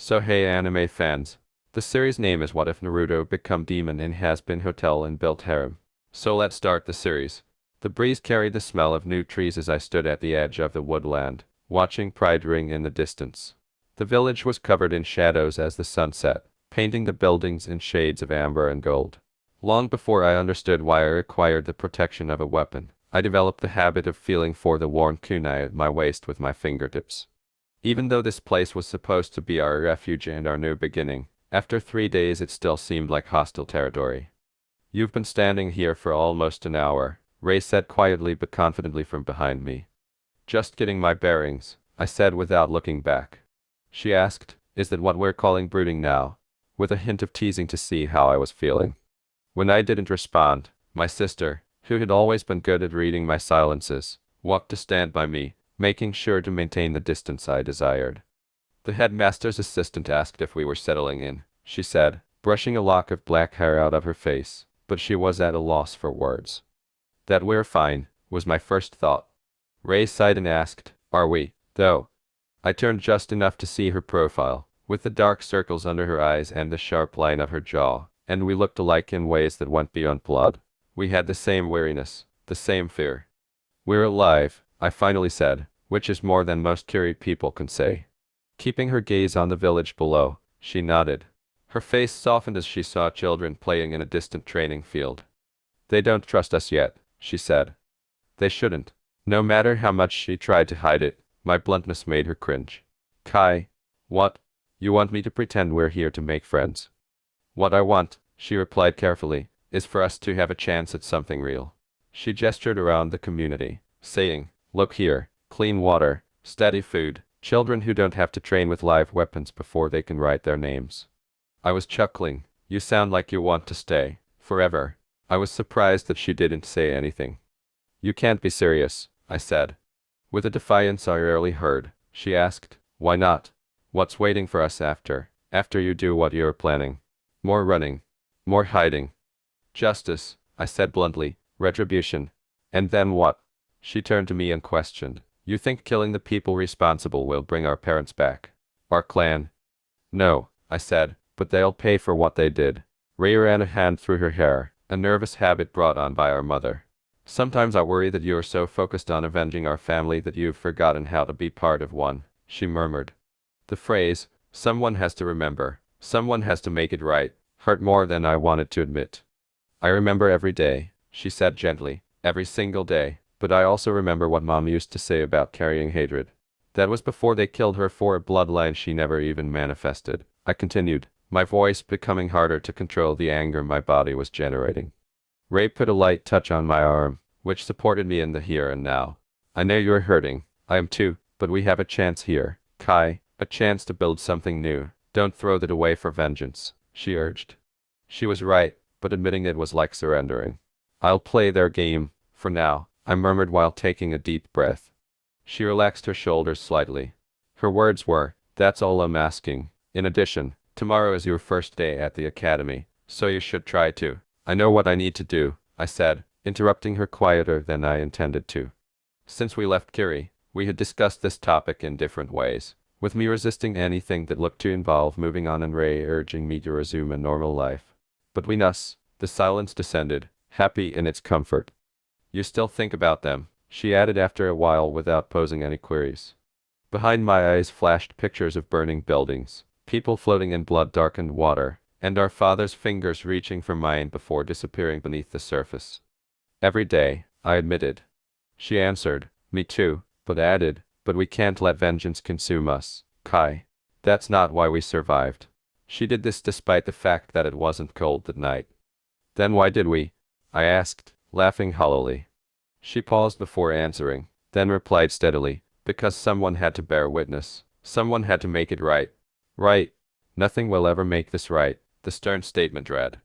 So hey anime fans. The series name is What If Naruto Become Demon in Hazbin Hotel and Built Harem. So let's start the series. The breeze carried the smell of new trees as I stood at the edge of the woodland, watching pride ring in the distance. The village was covered in shadows as the sun set, painting the buildings in shades of amber and gold. Long before I understood why I required the protection of a weapon, I developed the habit of feeling for the worn kunai at my waist with my fingertips. Even though this place was supposed to be our refuge and our new beginning, after 3 days it still seemed like hostile territory. You've been standing here for almost an hour, Ray said quietly but confidently from behind me. Just getting my bearings, I said without looking back. She asked, is that what we're calling brooding now? With a hint of teasing to see how I was feeling. When I didn't respond, my sister, who had always been good at reading my silences, walked to stand by me, making sure to maintain the distance I desired. The headmaster's assistant asked if we were settling in, she said, brushing a lock of black hair out of her face, but she was at a loss for words. That we're fine, was my first thought. Ray sighed and asked, are we, though? I turned just enough to see her profile, with the dark circles under her eyes and the sharp line of her jaw, and we looked alike in ways that went beyond blood. We had the same weariness, the same fear. We're alive, I finally said, which is more than most Kiri people can say. Keeping her gaze on the village below, she nodded. Her face softened as she saw children playing in a distant training field. They don't trust us yet, she said. They shouldn't. No matter how much she tried to hide it, my bluntness made her cringe. Kai. What? You want me to pretend we're here to make friends? What I want, she replied carefully, is for us to have a chance at something real. She gestured around the community, saying, look here, clean water, steady food, children who don't have to train with live weapons before they can write their names. I was chuckling. You sound like you want to stay, forever. I was surprised that she didn't say anything. You can't be serious, I said. With a defiance I rarely heard, she asked, why not? What's waiting for us after you do what you're planning? More running. More hiding. Justice, I said bluntly, retribution. And then what? She turned to me and questioned, you think killing the people responsible will bring our parents back? Our clan? No, I said, but they'll pay for what they did. Ray ran a hand through her hair, a nervous habit brought on by our mother. Sometimes I worry that you're so focused on avenging our family that you've forgotten how to be part of one, she murmured. The phrase, someone has to remember, someone has to make it right, hurt more than I wanted to admit. I remember every day, she said gently, every single day, but I also remember what Mom used to say about carrying hatred. That was before they killed her for a bloodline she never even manifested. I continued, my voice becoming harder to control the anger my body was generating. Ray put a light touch on my arm, which supported me in the here and now. I know you're hurting, I am too, but we have a chance here, Kai, a chance to build something new. Don't throw that away for vengeance, she urged. She was right, but admitting it was like surrendering. I'll play their game, for now, I murmured while taking a deep breath. She relaxed her shoulders slightly. Her words were, that's all I'm asking. In addition, tomorrow is your first day at the academy, so you should try to. I know what I need to do, I said, interrupting her quieter than I intended to. Since we left Kiri, we had discussed this topic in different ways, with me resisting anything that looked to involve moving on and Ray urging me to resume a normal life. Between us, the silence descended, happy in its comfort. You still think about them, she added after a while without posing any queries. Behind my eyes flashed pictures of burning buildings, people floating in blood-darkened water, and our father's fingers reaching for mine before disappearing beneath the surface. Every day, I admitted. She answered, me too, but added, but we can't let vengeance consume us, Kai. That's not why we survived. She did this despite the fact that it wasn't cold that night. Then why did we? I asked, laughing hollowly. She paused before answering, then replied steadily, because someone had to bear witness. Someone had to make it right. Right. Nothing will ever make this right, the stern statement read.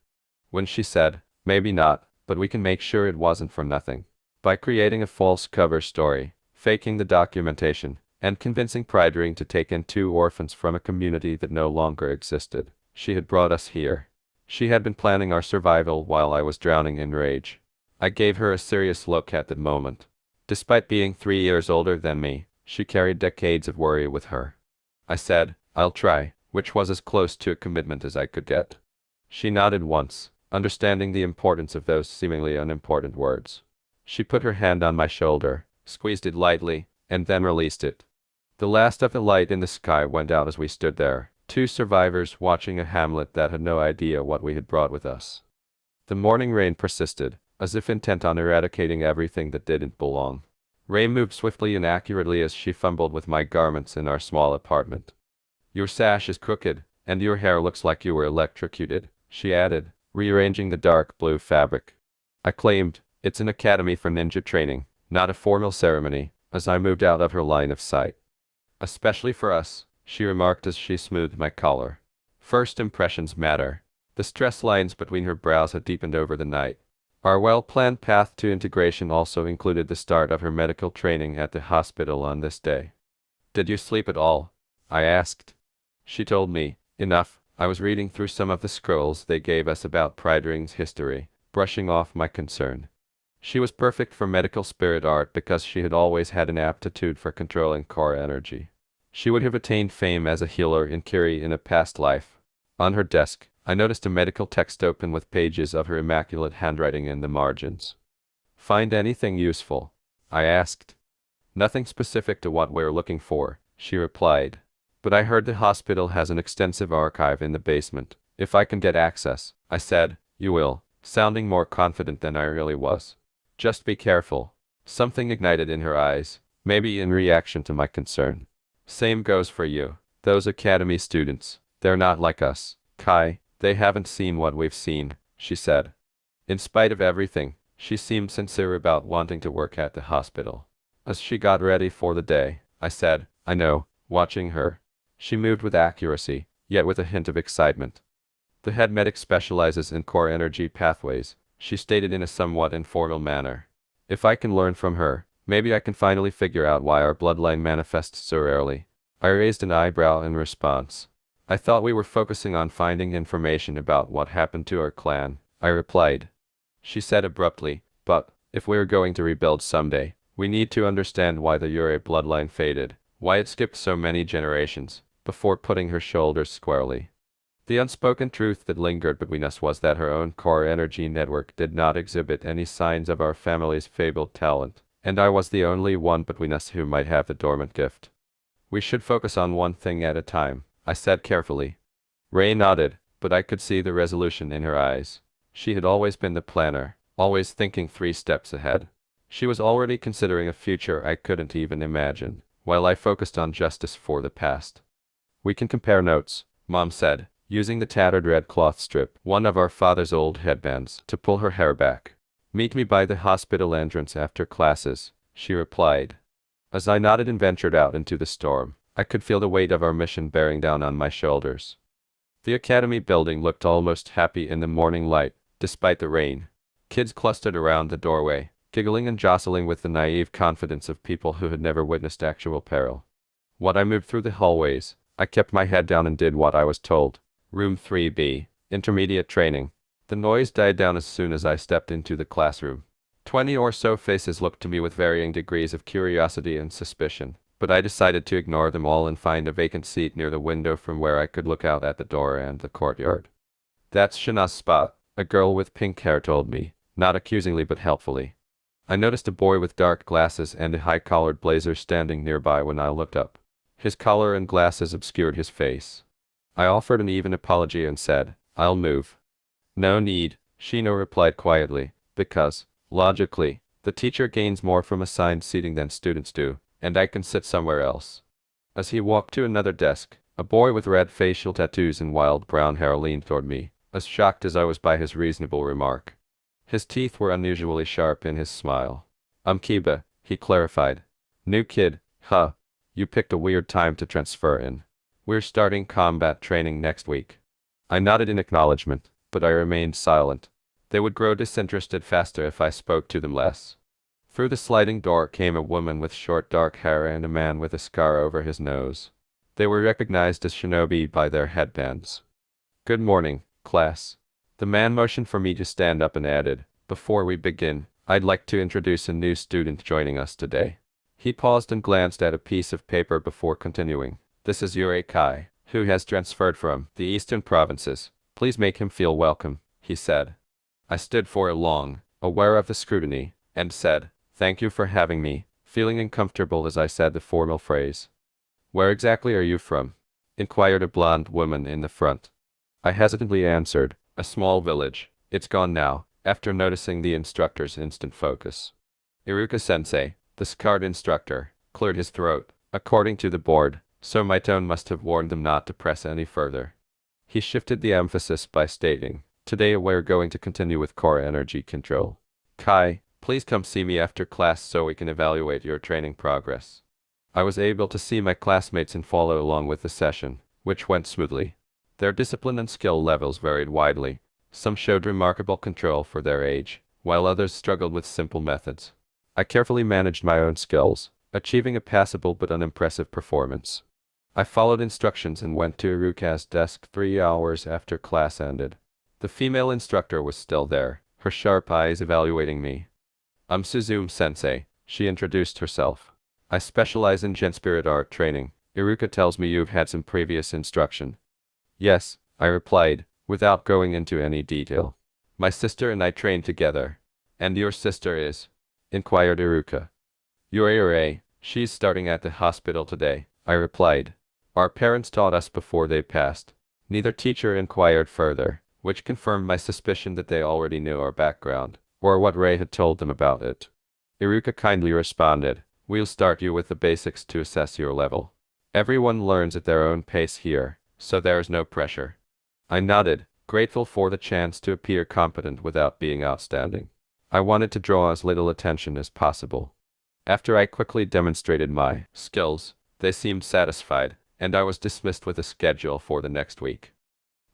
When she said, maybe not, but we can make sure it wasn't for nothing. By creating a false cover story, faking the documentation, and convincing Pride Ring to take in 2 orphans from a community that no longer existed, she had brought us here. She had been planning our survival while I was drowning in rage. I gave her a serious look at that moment. Despite being 3 years older than me, she carried decades of worry with her. I said, I'll try, which was as close to a commitment as I could get. She nodded once, understanding the importance of those seemingly unimportant words. She put her hand on my shoulder, squeezed it lightly, and then released it. The last of the light in the sky went out as we stood there, two survivors watching a hamlet that had no idea what we had brought with us. The morning rain persisted, as if intent on eradicating everything that didn't belong. Ray moved swiftly and accurately as she fumbled with my garments in our small apartment. "Your sash is crooked, and your hair looks like you were electrocuted," she added, rearranging the dark blue fabric. I claimed, "It's an academy for ninja training, not a formal ceremony," as I moved out of her line of sight. "Especially for us," she remarked as she smoothed my collar. "First impressions matter." The stress lines between her brows had deepened over the night. Our well-planned path to integration also included the start of her medical training at the hospital on this day. "Did you sleep at all?" I asked. She told me, enough. I was reading through some of the scrolls they gave us about Pridering's history, brushing off my concern. She was perfect for medical spirit art because she had always had an aptitude for controlling core energy. She would have attained fame as a healer in Kiri in a past life. On her desk, I noticed a medical text open with pages of her immaculate handwriting in the margins. "Find anything useful?" I asked. "Nothing specific to what we're looking for," she replied. "But I heard the hospital has an extensive archive in the basement. If I can get access," I said. "You will," sounding more confident than I really was. "Just be careful." Something ignited in her eyes, maybe in reaction to my concern. "Same goes for you. Those academy students, they're not like us, Kai. They haven't seen what we've seen," she said. In spite of everything, she seemed sincere about wanting to work at the hospital. As she got ready for the day, I said, "I know," watching her. She moved with accuracy, yet with a hint of excitement. "The head medic specializes in core energy pathways," she stated in a somewhat informal manner. "If I can learn from her, maybe I can finally figure out why our bloodline manifests so rarely." I raised an eyebrow in response. "I thought we were focusing on finding information about what happened to our clan," I replied. She said abruptly, "But, if we're going to rebuild someday, we need to understand why the Yurei bloodline faded, why it skipped so many generations," before putting her shoulders squarely. The unspoken truth that lingered between us was that her own core energy network did not exhibit any signs of our family's fabled talent, and I was the only one between us who might have the dormant gift. "We should focus on one thing at a time," I said carefully. Ray nodded, but I could see the resolution in her eyes. She had always been the planner, always thinking 3 steps ahead. She was already considering a future I couldn't even imagine, while I focused on justice for the past. "We can compare notes," Mom said, using the tattered red cloth strip, one of our father's old headbands, to pull her hair back. "Meet me by the hospital entrance after classes," she replied. As I nodded and ventured out into the storm, I could feel the weight of our mission bearing down on my shoulders. The academy building looked almost happy in the morning light, despite the rain. Kids clustered around the doorway, giggling and jostling with the naive confidence of people who had never witnessed actual peril. When I moved through the hallways, I kept my head down and did what I was told. Room 3B, Intermediate Training. The noise died down as soon as I stepped into the classroom. 20 or so faces looked to me with varying degrees of curiosity and suspicion, but I decided to ignore them all and find a vacant seat near the window from where I could look out at the door and the courtyard. "That's Shana's spot," a girl with pink hair told me, not accusingly but helpfully. I noticed a boy with dark glasses and a high-collared blazer standing nearby when I looked up. His collar and glasses obscured his face. I offered an even apology and said, "I'll move." "No need," Shino replied quietly, "because, logically, the teacher gains more from assigned seating than students do, and I can sit somewhere else." As he walked to another desk, a boy with red facial tattoos and wild brown hair leaned toward me, as shocked as I was by his reasonable remark. His teeth were unusually sharp in his smile. "I'm Kiba," he clarified. "New kid, huh? You picked a weird time to transfer in. We're starting combat training next week." I nodded in acknowledgement, but I remained silent. They would grow disinterested faster if I spoke to them less. Through the sliding door came a woman with short dark hair and a man with a scar over his nose. They were recognized as shinobi by their headbands. "Good morning, class." The man motioned for me to stand up and added, "Before we begin, I'd like to introduce a new student joining us today." He paused and glanced at a piece of paper before continuing. "This is Yurei Kai, who has transferred from the eastern provinces. Please make him feel welcome, he said. I stood for a long, aware of the scrutiny, and said, thank you for having me, feeling uncomfortable as I said the formal phrase. Where exactly are you from? Inquired a blonde woman in the front. I hesitantly answered, a small village. It's gone now, after noticing the instructor's instant focus. Iruka-sensei, the scarred instructor, cleared his throat, according to the board, so my tone must have warned them not to press any further. He shifted the emphasis by stating, today we're going to continue with core energy control. Kai, please come see me after class so we can evaluate your training progress. I was able to see my classmates and follow along with the session, which went smoothly. Their discipline and skill levels varied widely. Some showed remarkable control for their age, while others struggled with simple methods. I carefully managed my own skills, achieving a passable but unimpressive performance. I followed instructions and went to Iruka's desk 3 hours after class ended. The female instructor was still there, her sharp eyes evaluating me. I'm Suzume-sensei, she introduced herself. I specialize in Gen Spirit Art training. Iruka tells me you've had some previous instruction. Yes, I replied, without going into any detail. My sister and I trained together. And your sister is? Inquired Iruka. Yurei, she's starting at the hospital today, I replied. Our parents taught us before they passed. Neither teacher inquired further, which confirmed my suspicion that they already knew our background, or what Ray had told them about it. Iruka kindly responded, we'll start you with the basics to assess your level. Everyone learns at their own pace here, so there's no pressure. I nodded, grateful for the chance to appear competent without being outstanding. I wanted to draw as little attention as possible. After I quickly demonstrated my skills, they seemed satisfied, and I was dismissed with a schedule for the next week.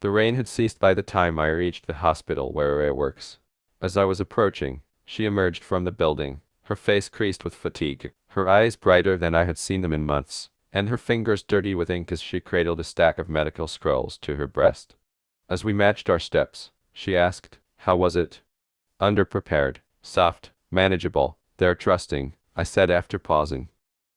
The rain had ceased by the time I reached the hospital where Ray works. As I was approaching, she emerged from the building, her face creased with fatigue, her eyes brighter than I had seen them in months, and her fingers dirty with ink as she cradled a stack of medical scrolls to her breast. As we matched our steps, she asked, how was it? Underprepared, soft, manageable, they're trusting, I said after pausing.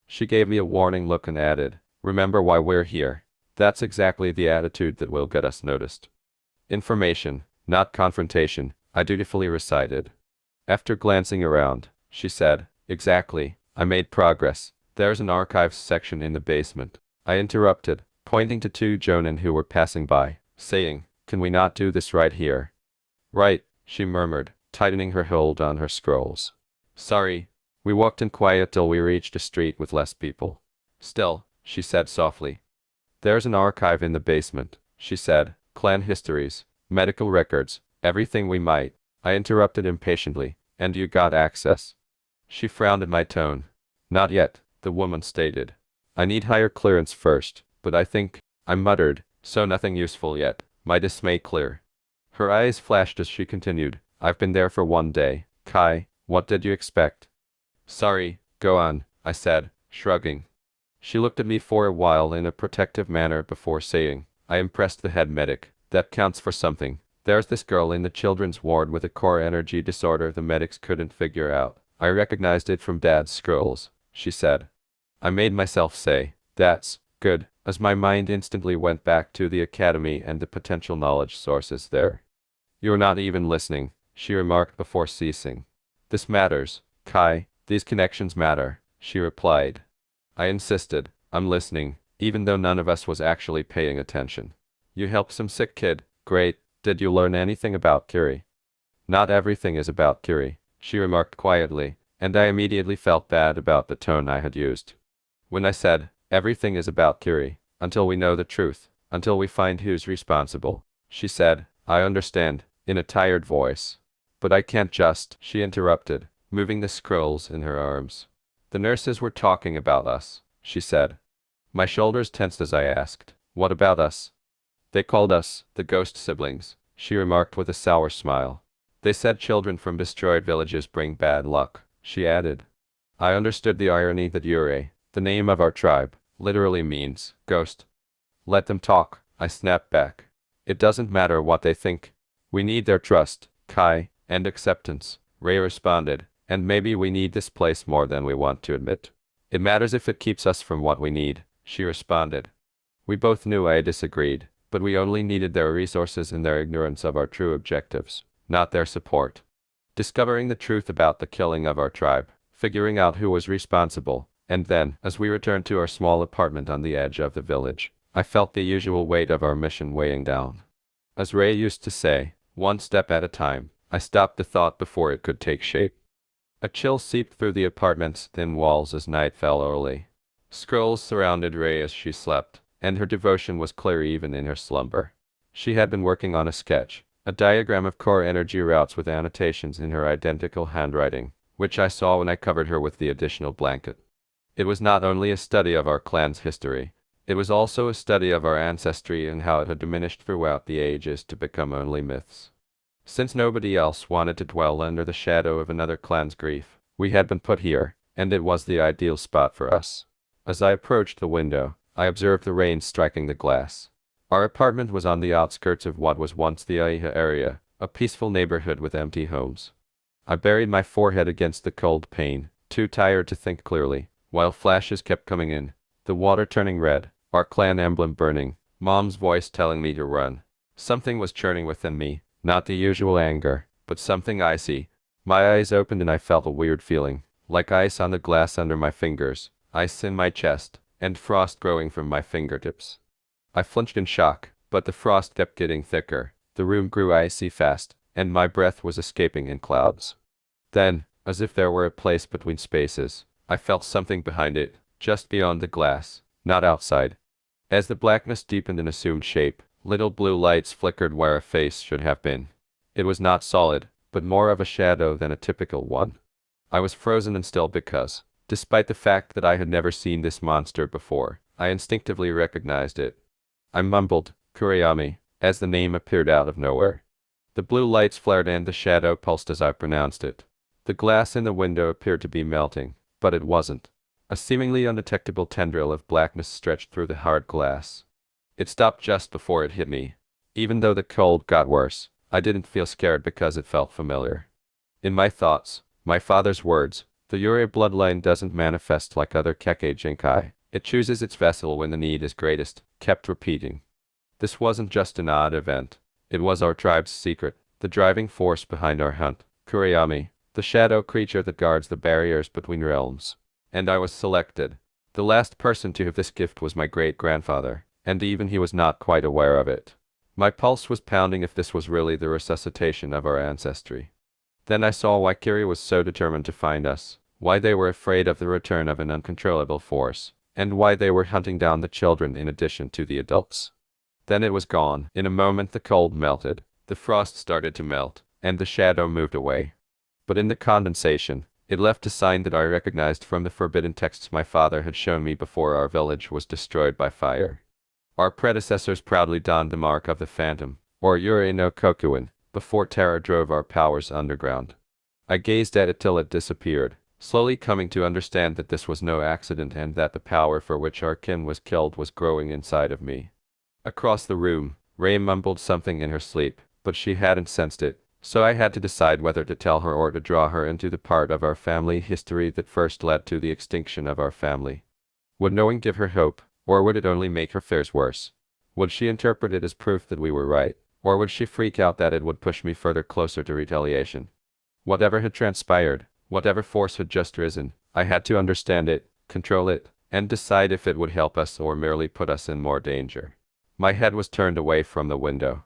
She gave me a warning look and added, remember why we're here. That's exactly the attitude that will get us noticed. Information, not confrontation, I dutifully recited. After glancing around, she said, exactly, I made progress. There's an archives section in the basement. I interrupted, pointing to 2 jonin who were passing by, saying, can we not do this right here? Right, she murmured, tightening her hold on her scrolls. Sorry. We walked in quiet till we reached a street with less people. Still, she said softly. There's an archive in the basement, she said, clan histories, medical records, everything we might. I interrupted impatiently, and you got access? She frowned at my tone. Not yet, the woman stated. I need higher clearance first, but I think, I muttered, so nothing useful yet, my dismay clear. Her eyes flashed as she continued, I've been there for 1 day, Kai, what did you expect? Sorry, go on, I said, shrugging. She looked at me for a while in a protective manner before saying, I impressed the head medic, that counts for something. There's this girl in the children's ward with a core energy disorder the medics couldn't figure out. I recognized it from Dad's scrolls, she said. I made myself say, that's good, as my mind instantly went back to the academy and the potential knowledge sources there. You're not even listening, she remarked before ceasing. This matters, Kai, these connections matter, she replied. I insisted, I'm listening, even though none of us was actually paying attention. You helped some sick kid, great, did you learn anything about Kiri? Not everything is about Kiri, she remarked quietly, and I immediately felt bad about the tone I had used. When I said, everything is about Kiri, until we know the truth, until we find who's responsible, she said, I understand, in a tired voice. But I can't just, she interrupted, moving the scrolls in her arms. The nurses were talking about us, she said. My shoulders tensed as I asked, what about us? They called us, the ghost siblings, she remarked with a sour smile. They said children from destroyed villages bring bad luck, she added. I understood the irony that Yurei, the name of our tribe, literally means ghost. Let them talk, I snapped back. It doesn't matter what they think. We need their trust, Kai, and acceptance, Ray responded, and maybe we need this place more than we want to admit. It matters if it keeps us from what we need, she responded. We both knew I disagreed, but we only needed their resources and their ignorance of our true objectives, not their support. Discovering the truth about the killing of our tribe, figuring out who was responsible, and then, as we returned to our small apartment on the edge of the village, I felt the usual weight of our mission weighing down. As Ray used to say, one step at a time, I stopped the thought before it could take shape. A chill seeped through the apartment's thin walls as night fell early. Scrolls surrounded Ray as she slept, and her devotion was clear even in her slumber. She had been working on a sketch, a diagram of core energy routes with annotations in her identical handwriting, which I saw when I covered her with the additional blanket. It was not only a study of our clan's history, it was also a study of our ancestry and how it had diminished throughout the ages to become only myths. Since nobody else wanted to dwell under the shadow of another clan's grief, we had been put here, and it was the ideal spot for us. As I approached the window, I observed the rain striking the glass. Our apartment was on the outskirts of what was once the Aiha area, a peaceful neighborhood with empty homes. I buried my forehead against the cold pane, too tired to think clearly, while flashes kept coming in, the water turning red, our clan emblem burning, Mom's voice telling me to run. Something was churning within me, not the usual anger, but something icy. My eyes opened and I felt a weird feeling, like ice on the glass under my fingers, ice in my chest, and frost growing from my fingertips. I flinched in shock, but the frost kept getting thicker, the room grew icy fast, and my breath was escaping in clouds. Then, as if there were a place between spaces, I felt something behind it, just beyond the glass, not outside. As the blackness deepened and assumed shape, little blue lights flickered where a face should have been. It was not solid, but more of a shadow than a typical one. I was frozen and still because, despite the fact that I had never seen this monster before, I instinctively recognized it. I mumbled, "Kuriyami," as the name appeared out of nowhere. The blue lights flared and the shadow pulsed as I pronounced it. The glass in the window appeared to be melting, but it wasn't. A seemingly undetectable tendril of blackness stretched through the hard glass. It stopped just before it hit me. Even though the cold got worse, I didn't feel scared because it felt familiar. In my thoughts, my father's words, "The Yurei bloodline doesn't manifest like other Kekkei Jinkai. It chooses its vessel when the need is greatest," kept repeating. This wasn't just an odd event. It was our tribe's secret, the driving force behind our hunt. Kuriyami, the shadow creature that guards the barriers between realms. And I was selected. The last person to have this gift was my great-grandfather, and even he was not quite aware of it. My pulse was pounding if this was really the resuscitation of our ancestry. Then I saw why Kiri was so determined to find us, why they were afraid of the return of an uncontrollable force, and why they were hunting down the children in addition to the adults. Then it was gone. In a moment the cold melted, the frost started to melt, and the shadow moved away. But in the condensation, it left a sign that I recognized from the forbidden texts my father had shown me before our village was destroyed by fire. Our predecessors proudly donned the mark of the Phantom, or Yurei no Kokuin, before terror drove our powers underground. I gazed at it till it disappeared, slowly coming to understand that this was no accident and that the power for which our kin was killed was growing inside of me. Across the room, Ray mumbled something in her sleep, but she hadn't sensed it, so I had to decide whether to tell her or to draw her into the part of our family history that first led to the extinction of our family. Would knowing give her hope, or would it only make her fears worse? Would she interpret it as proof that we were right, or would she freak out that it would push me further closer to retaliation? Whatever had transpired, whatever force had just risen, I had to understand it, control it, and decide if it would help us or merely put us in more danger. My head was turned away from the window.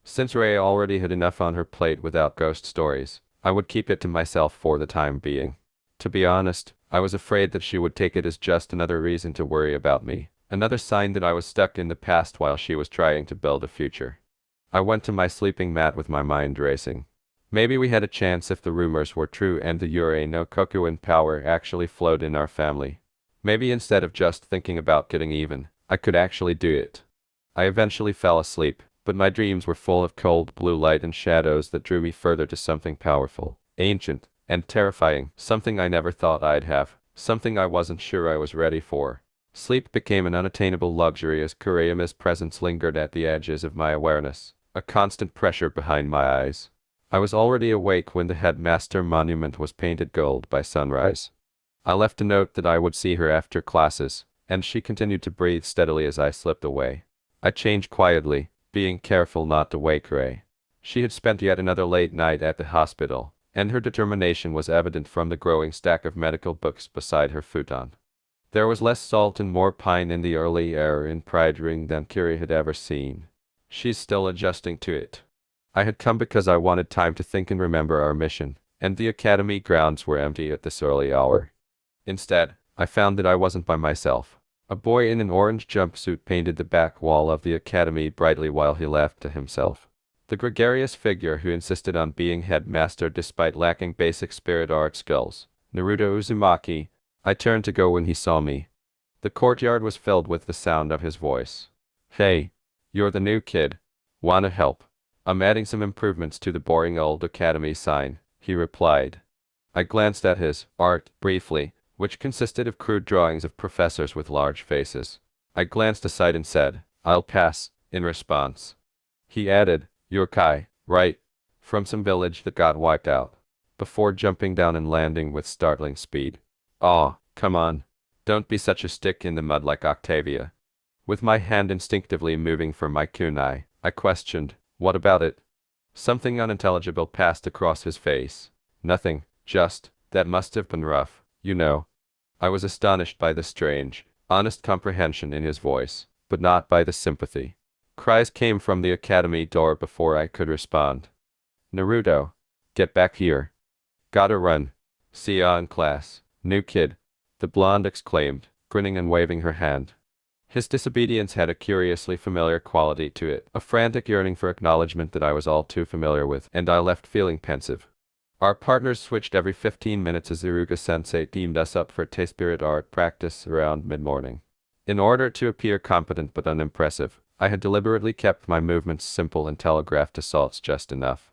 Since Ray already had enough on her plate without ghost stories, I would keep it to myself for the time being. To be honest, I was afraid that she would take it as just another reason to worry about me, another sign that I was stuck in the past while she was trying to build a future. I went to my sleeping mat with my mind racing. Maybe we had a chance if the rumors were true and the Yurei no Kokuin power actually flowed in our family. Maybe instead of just thinking about getting even, I could actually do it. I eventually fell asleep, but my dreams were full of cold blue light and shadows that drew me further to something powerful, ancient, and terrifying, something I never thought I'd have, something I wasn't sure I was ready for. Sleep became an unattainable luxury as Kuriyama's presence lingered at the edges of my awareness, a constant pressure behind my eyes. I was already awake when the headmaster monument was painted gold by sunrise. I left a note that I would see her after classes, and she continued to breathe steadily as I slipped away. I changed quietly, being careful not to wake Ray. She had spent yet another late night at the hospital, and her determination was evident from the growing stack of medical books beside her futon. There was less salt and more pine in the early air in Pride Ring than Kiri had ever seen. She's still adjusting to it. I had come because I wanted time to think and remember our mission, and the academy grounds were empty at this early hour. Instead, I found that I wasn't by myself. A boy in an orange jumpsuit painted the back wall of the academy brightly while he laughed to himself. The gregarious figure who insisted on being headmaster despite lacking basic spirit art skills, Naruto Uzumaki. I turned to go when he saw me. The courtyard was filled with the sound of his voice. "Hey, you're the new kid. Wanna help? I'm adding some improvements to the boring old academy sign," he replied. I glanced at his art briefly, which consisted of crude drawings of professors with large faces. I glanced aside and said, "I'll pass," in response. He added, "You're Kai, right? From some village that got wiped out," before jumping down and landing with startling speed. "Aw, come on. Don't be such a stick in the mud like Octavia." With my hand instinctively moving for my kunai, I questioned, "What about it?" Something unintelligible passed across his face. "Nothing, just, that must have been rough, you know." I was astonished by the strange, honest comprehension in his voice, but not by the sympathy. Cries came from the academy door before I could respond. "Naruto, get back here. Gotta run. See ya in class, new kid," the blonde exclaimed, grinning and waving her hand. His disobedience had a curiously familiar quality to it, a frantic yearning for acknowledgement that I was all too familiar with, and I left feeling pensive. Our partners switched every 15 minutes as Iruka-sensei teamed us up for T-spirit art practice around mid-morning. In order to appear competent but unimpressive, I had deliberately kept my movements simple and telegraphed assaults just enough.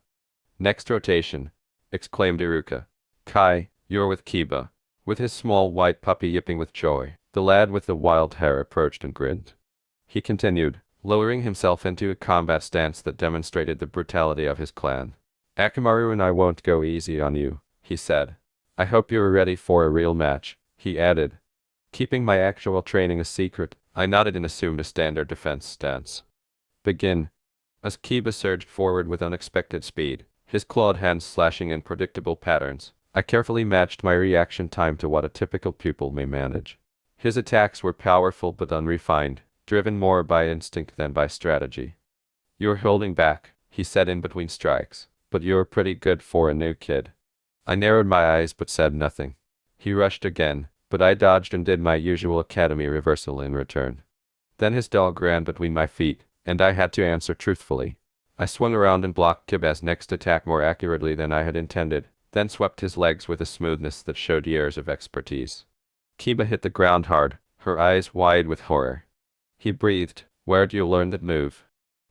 "Next rotation," exclaimed Iruka. "Kai, you're with Kiba." With his small white puppy yipping with joy, the lad with the wild hair approached and grinned. He continued, lowering himself into a combat stance that demonstrated the brutality of his clan. "Akamaru and I won't go easy on you," he said. "I hope you're ready for a real match," he added. Keeping my actual training a secret, I nodded and assumed a standard defense stance. "Begin." As Kiba surged forward with unexpected speed, his clawed hands slashing in predictable patterns, I carefully matched my reaction time to what a typical pupil may manage. His attacks were powerful but unrefined, driven more by instinct than by strategy. "You're holding back," he said in between strikes, "but you're pretty good for a new kid." I narrowed my eyes but said nothing. He rushed again, but I dodged and did my usual academy reversal in return. Then his dog ran between my feet, and I had to answer truthfully. I swung around and blocked Kiba's next attack more accurately than I had intended, then swept his legs with a smoothness that showed years of expertise. Kiba hit the ground hard, her eyes wide with horror. He breathed, "Where'd you learn that move?"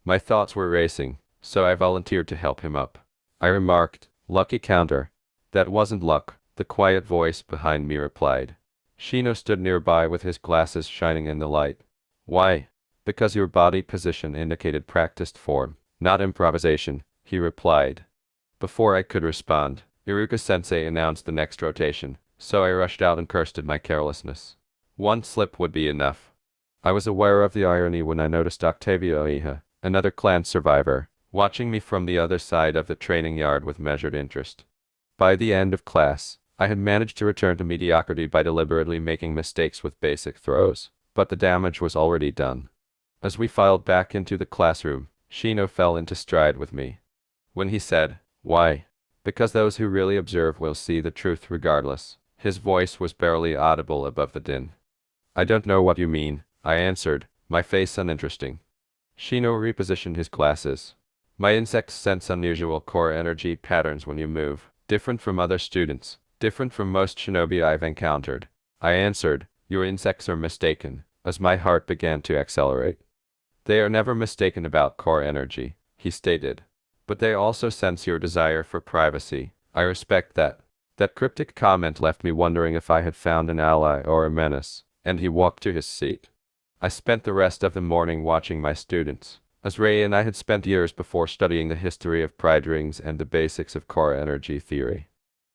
My thoughts were racing, so I volunteered to help him up. I remarked, "Lucky counter." "That wasn't luck," the quiet voice behind me replied. Shino stood nearby with his glasses shining in the light. "Why?" "Because your body position indicated practiced form, not improvisation," he replied. Before I could respond, Iruka-sensei announced the next rotation, so I rushed out and cursed at my carelessness. One slip would be enough. I was aware of the irony when I noticed Octavia Oiha, another clan survivor, watching me from the other side of the training yard with measured interest. By the end of class, I had managed to return to mediocrity by deliberately making mistakes with basic throws, but the damage was already done. As we filed back into the classroom, Shino fell into stride with me. When he said, "Why?" "Because those who really observe will see the truth regardless." His voice was barely audible above the din. "I don't know what you mean," I answered, my face uninteresting. Shino repositioned his glasses. "My insects sense unusual core energy patterns when you move, different from other students, different from most shinobi I've encountered." I answered, "Your insects are mistaken," as my heart began to accelerate. "They are never mistaken about core energy," he stated. "But they also sense your desire for privacy. I respect that." That cryptic comment left me wondering if I had found an ally or a menace, and he walked to his seat. I spent the rest of the morning watching my students, as Ray and I had spent years before studying the history of pride rings and the basics of core energy theory.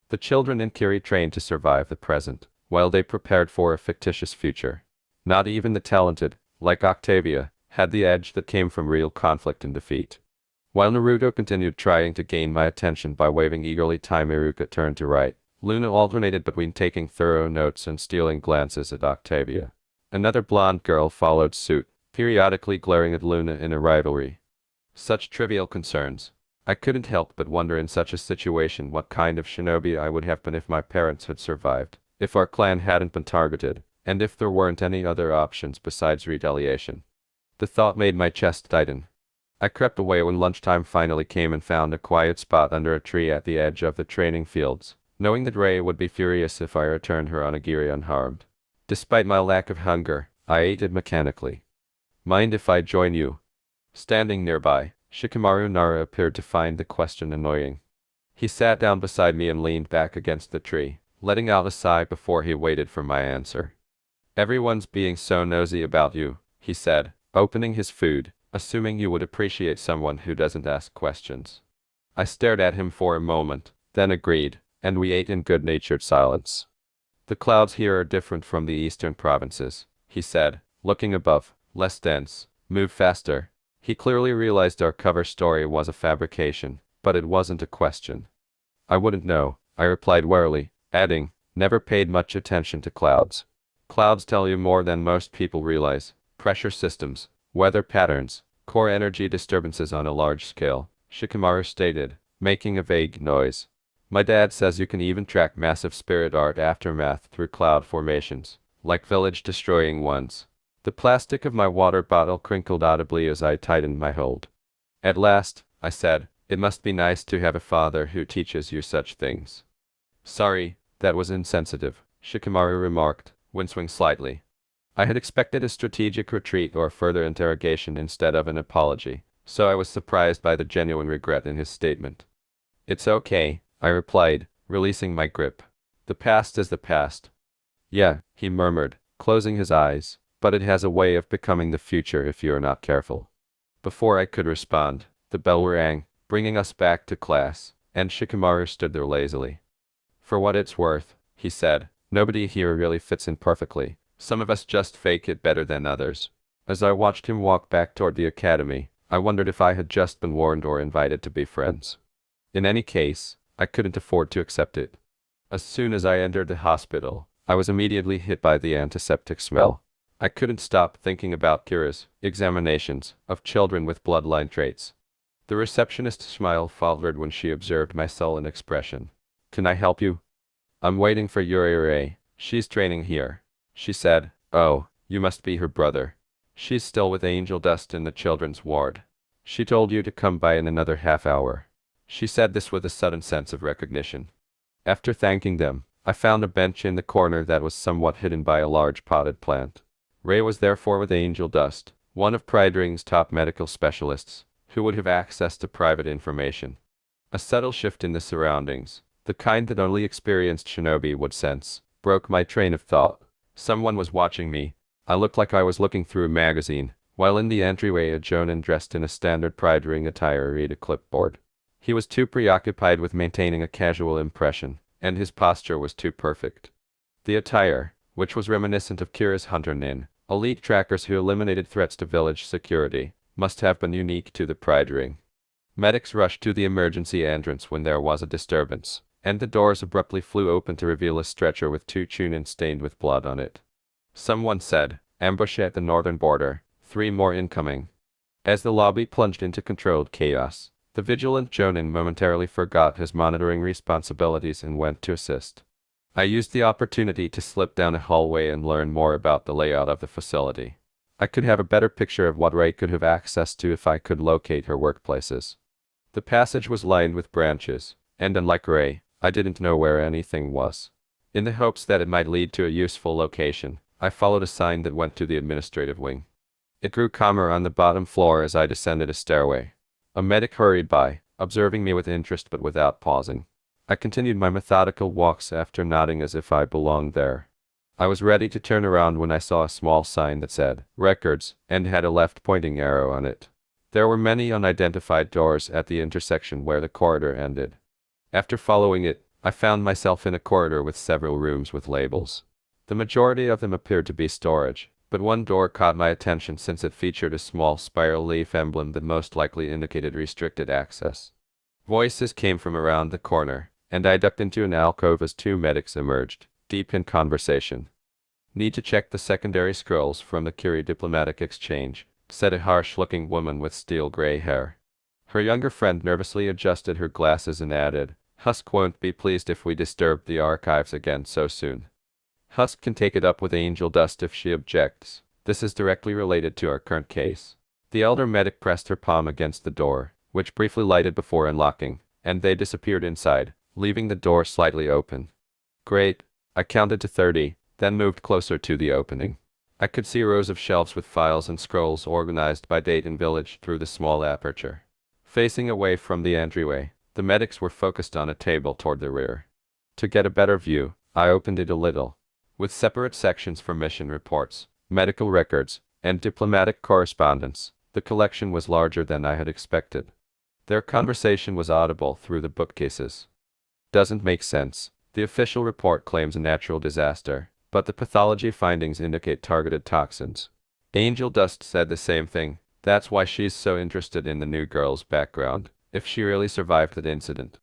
The children in Kiri trained to survive the present, while they prepared for a fictitious future. Not even the talented, like Octavia, had the edge that came from real conflict and defeat. While Naruto continued trying to gain my attention by waving eagerly, Timiruka turned to right. Luna alternated between taking thorough notes and stealing glances at Octavia. Another blonde girl followed suit, periodically glaring at Luna in a rivalry. Such trivial concerns. I couldn't help but wonder in such a situation what kind of shinobi I would have been if my parents had survived, if our clan hadn't been targeted, and if there weren't any other options besides retaliation. The thought made my chest tighten. I crept away when lunchtime finally came and found a quiet spot under a tree at the edge of the training fields, knowing that Rei would be furious if I returned her onigiri unharmed. Despite my lack of hunger, I ate it mechanically. Mind if I join you? Standing nearby, Shikamaru Nara appeared to find the question annoying. He sat down beside me and leaned back against the tree, letting out a sigh before he waited for my answer. Everyone's being so nosy about you, he said, opening his food, assuming you would appreciate someone who doesn't ask questions. I stared at him for a moment, then agreed, and we ate in good-natured silence. The clouds here are different from the eastern provinces, he said, looking above, less dense, move faster. He clearly realized our cover story was a fabrication, but it wasn't a question. I wouldn't know, I replied warily, adding, never paid much attention to clouds. Clouds tell you more than most people realize. Pressure systems, weather patterns, core energy disturbances on a large scale, Shikamaru stated, making a vague noise. My dad says you can even track massive spirit art aftermath through cloud formations, like village-destroying ones. The plastic of my water bottle crinkled audibly as I tightened my hold. At last, I said, it must be nice to have a father who teaches you such things. Sorry, that was insensitive, Shikamaru remarked, wincing slightly. I had expected a strategic retreat or further interrogation instead of an apology, so I was surprised by the genuine regret in his statement. It's okay, I replied, releasing my grip. The past is the past. Yeah, he murmured, closing his eyes, but it has a way of becoming the future if you're not careful. Before I could respond, the bell rang, bringing us back to class, and Shikamaru stood there lazily. For what it's worth, he said, nobody here really fits in perfectly. Some of us just fake it better than others. As I watched him walk back toward the academy, I wondered if I had just been warned or invited to be friends. In any case, I couldn't afford to accept it. As soon as I entered the hospital, I was immediately hit by the antiseptic smell. I couldn't stop thinking about Kira's examinations of children with bloodline traits. The receptionist's smile faltered when she observed my sullen expression. Can I help you? I'm waiting for Yuri. She's training here, she said. Oh, you must be her brother. She's still with Angel Dust in the children's ward. She told you to come by in another half hour. She said this with a sudden sense of recognition. After thanking them, I found a bench in the corner that was somewhat hidden by a large potted plant. Ray was therefore with Angel Dust, one of Pridering's top medical specialists, who would have access to private information. A subtle shift in the surroundings, the kind that only experienced shinobi would sense, broke my train of thought. Someone was watching me. I looked like I was looking through a magazine, while in the entryway a jonin dressed in a standard Pridering attire read a clipboard. He was too preoccupied with maintaining a casual impression, and his posture was too perfect. The attire, which was reminiscent of Kira's hunter nin, elite trackers who eliminated threats to village security, must have been unique to the Pridering. Medics rushed to the emergency entrance when there was a disturbance, and the doors abruptly flew open to reveal a stretcher with two chunin stained with blood on it. Someone said, ambush at the northern border, 3 more incoming. As the lobby plunged into controlled chaos, the vigilant jonin momentarily forgot his monitoring responsibilities and went to assist. I used the opportunity to slip down a hallway and learn more about the layout of the facility. I could have a better picture of what Ray could have access to if I could locate her workplaces. The passage was lined with branches, and unlike Ray, I didn't know where anything was. In the hopes that it might lead to a useful location, I followed a sign that went to the administrative wing. It grew calmer on the bottom floor as I descended a stairway. A medic hurried by, observing me with interest but without pausing. I continued my methodical walks after nodding as if I belonged there. I was ready to turn around when I saw a small sign that said, Records, and had a left-pointing arrow on it. There were many unidentified doors at the intersection where the corridor ended. After following it, I found myself in a corridor with several rooms with labels. The majority of them appeared to be storage, but one door caught my attention since it featured a small spiral leaf emblem that most likely indicated restricted access. Voices came from around the corner, and I ducked into an alcove as two medics emerged, deep in conversation. "Need to check the secondary scrolls from the Curie diplomatic exchange," said a harsh-looking woman with steel gray hair. Her younger friend nervously adjusted her glasses and added, "Husk won't be pleased if we disturb the archives again so soon. Husk can take it up with Angel Dust if she objects. This is directly related to our current case." The elder medic pressed her palm against the door, which briefly lighted before unlocking, and they disappeared inside, leaving the door slightly open. "Great." I counted to 30, then moved closer to the opening. I could see rows of shelves with files and scrolls organized by date and village through the small aperture. Facing away from the entryway, the medics were focused on a table toward the rear. To get a better view, I opened it a little. With separate sections for mission reports, medical records, and diplomatic correspondence, the collection was larger than I had expected. Their conversation was audible through the bookcases. "Doesn't make sense. The official report claims a natural disaster, but the pathology findings indicate targeted toxins." Angel Dust said the same thing. "That's why she's so interested in the new girl's background, if she really survived that incident."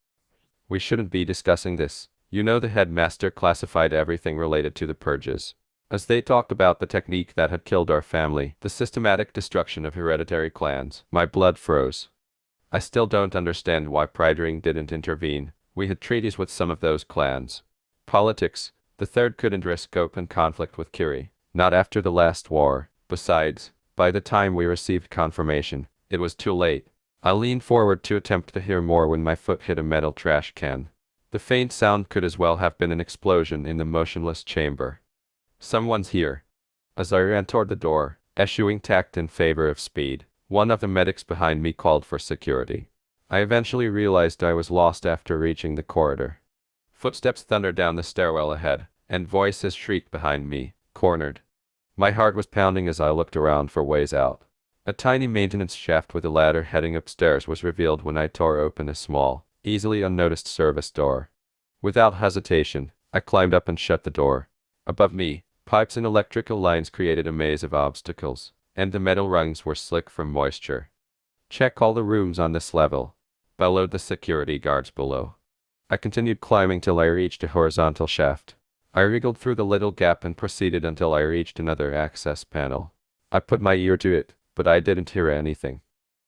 "We shouldn't be discussing this. You know the headmaster classified everything related to the purges." As they talked about the technique that had killed our family, the systematic destruction of hereditary clans, my blood froze. "I still don't understand why Pridering didn't intervene. We had treaties with some of those clans." "Politics. The Third couldn't risk open conflict with Curie. Not after the last war. Besides, by the time we received confirmation, it was too late." I leaned forward to attempt to hear more when my foot hit a metal trash can. The faint sound could as well have been an explosion in the motionless chamber. "Someone's here." As I ran toward the door, eschewing tact in favor of speed, one of the medics behind me called for security. I eventually realized I was lost after reaching the corridor. Footsteps thundered down the stairwell ahead, and voices shrieked behind me, cornered. My heart was pounding as I looked around for ways out. A tiny maintenance shaft with a ladder heading upstairs was revealed when I tore open a small, easily unnoticed service door. Without hesitation, I climbed up and shut the door. Above me, pipes and electrical lines created a maze of obstacles, and the metal rungs were slick from moisture. "Check all the rooms on this level," bellowed the security guards below. I continued climbing till I reached a horizontal shaft. I wriggled through the little gap and proceeded until I reached another access panel. I put my ear to it, but I didn't hear anything.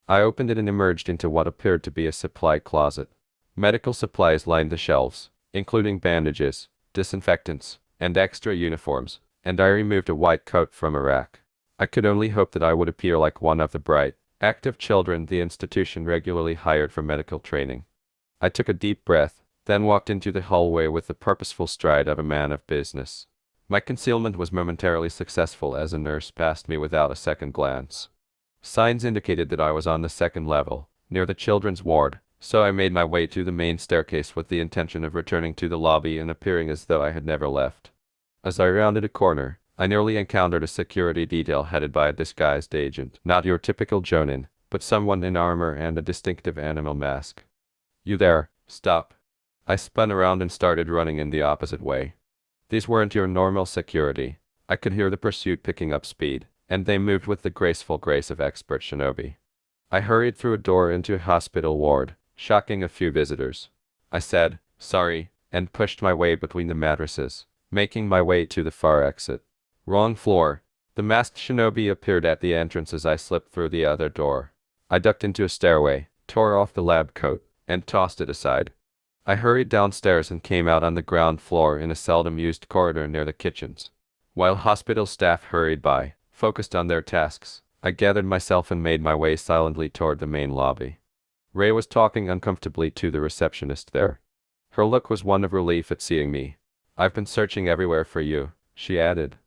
I opened it and emerged into what appeared to be a supply closet. Medical supplies lined the shelves, including bandages, disinfectants, and extra uniforms, and I removed a white coat from a rack. I could only hope that I would appear like one of the bright, active children the institution regularly hired for medical training. I took a deep breath, then walked into the hallway with the purposeful stride of a man of business. My concealment was momentarily successful as a nurse passed me without a second glance. Signs indicated that I was on the second level, near the children's ward, so I made my way to the main staircase with the intention of returning to the lobby and appearing as though I had never left. As I rounded a corner, I nearly encountered a security detail headed by a disguised agent. Not your typical Jonin, but someone in armor and a distinctive animal mask. "You there, stop." I spun around and started running in the opposite way. These weren't your normal security. I could hear the pursuit picking up speed, and they moved with the graceful grace of expert shinobi. I hurried through a door into a hospital ward, shocking a few visitors. I said, "Sorry," and pushed my way between the mattresses, making my way to the far exit. Wrong floor. The masked shinobi appeared at the entrance as I slipped through the other door. I ducked into a stairway, tore off the lab coat, and tossed it aside. I hurried downstairs and came out on the ground floor in a seldom used corridor near the kitchens. While hospital staff hurried by, focused on their tasks, I gathered myself and made my way silently toward the main lobby. Ray was talking uncomfortably to the receptionist there. Her look was one of relief at seeing me. "I've been searching everywhere for you," she added.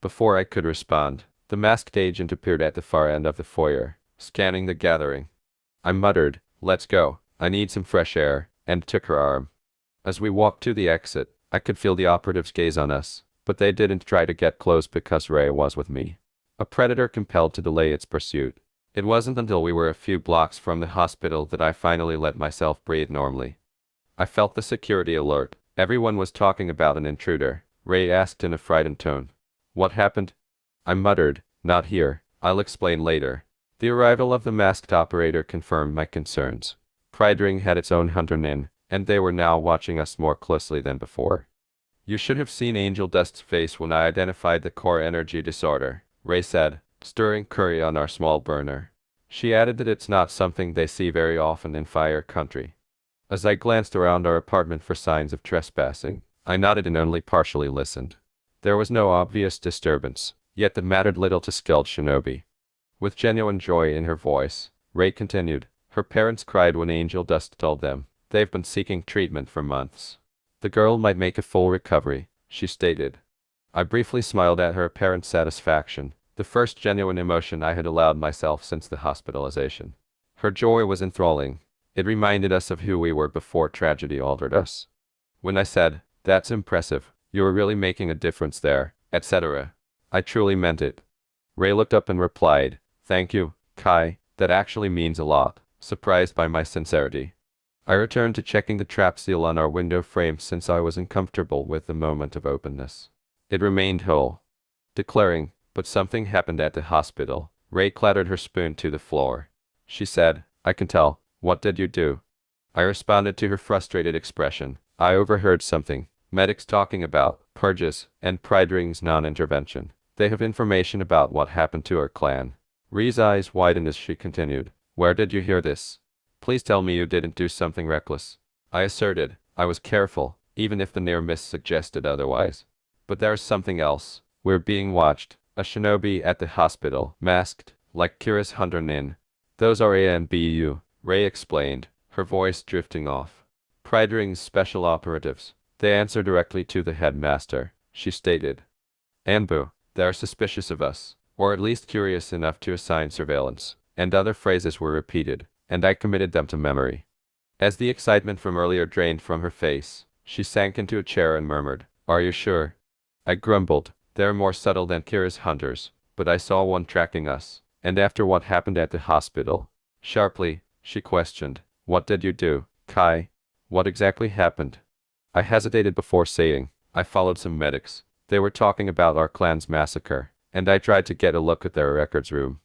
Before I could respond, the masked agent appeared at the far end of the foyer, scanning the gathering. I muttered, "Let's go, I need some fresh air," and took her arm. As we walked to the exit, I could feel the operatives' gaze on us, but they didn't try to get close because Ray was with me. A predator compelled to delay its pursuit. It wasn't until we were a few blocks from the hospital that I finally let myself breathe normally. I felt the security alert. Everyone was talking about an intruder. Ray asked in a frightened tone. "What happened?" I muttered, not here, I'll explain later. The arrival of the masked operator confirmed my concerns. Pride had its own hunter-nin, and they were now watching us more closely than before. You should have seen Angel Dust's face when I identified the core energy disorder, Ray said, stirring curry on our small burner. She added that it's not something they see very often in Fire Country. As I glanced around our apartment for signs of trespassing, I nodded and only partially listened. There was no obvious disturbance, yet that mattered little to skilled shinobi. With genuine joy in her voice, Ray continued, her parents cried when Angel Dust told them. They've been seeking treatment for months. The girl might make a full recovery, she stated. I briefly smiled at her apparent satisfaction, the first genuine emotion I had allowed myself since the hospitalization. Her joy was enthralling. It reminded us of who we were before tragedy altered us. When I said, that's impressive, you were really making a difference there, etc., I truly meant it. Ray looked up and replied, thank you, Kai, that actually means a lot, surprised by my sincerity. I returned to checking the trap seal on our window frame since I was uncomfortable with the moment of openness. It remained whole. Declaring, but something happened at the hospital. Ray clattered her spoon to the floor. She said, I can tell. What did you do? I responded to her frustrated expression. I overheard something. Medics talking about purges and Pride Ring's non-intervention. They have information about what happened to our clan. Ree's eyes widened as she continued. Where did you hear this? Please tell me you didn't do something reckless. I asserted. I was careful, even if the near miss suggested otherwise. But there's something else. We're being watched. A shinobi at the hospital, masked, like Kira's hunter-nin. Those are ANBU, Ray explained, her voice drifting off. Pride Ring's special operatives. They answer directly to the headmaster, she stated. Anbu, they're suspicious of us, or at least curious enough to assign surveillance, and other phrases were repeated, and I committed them to memory. As the excitement from earlier drained from her face, she sank into a chair and murmured, Are you sure? I grumbled, they're more subtle than Kira's hunters, but I saw one tracking us, and after what happened at the hospital. Sharply, she questioned, What did you do, Kai? What exactly happened? I hesitated before saying, I followed some medics. They were talking about our clan's massacre, and I tried to get a look at their records room.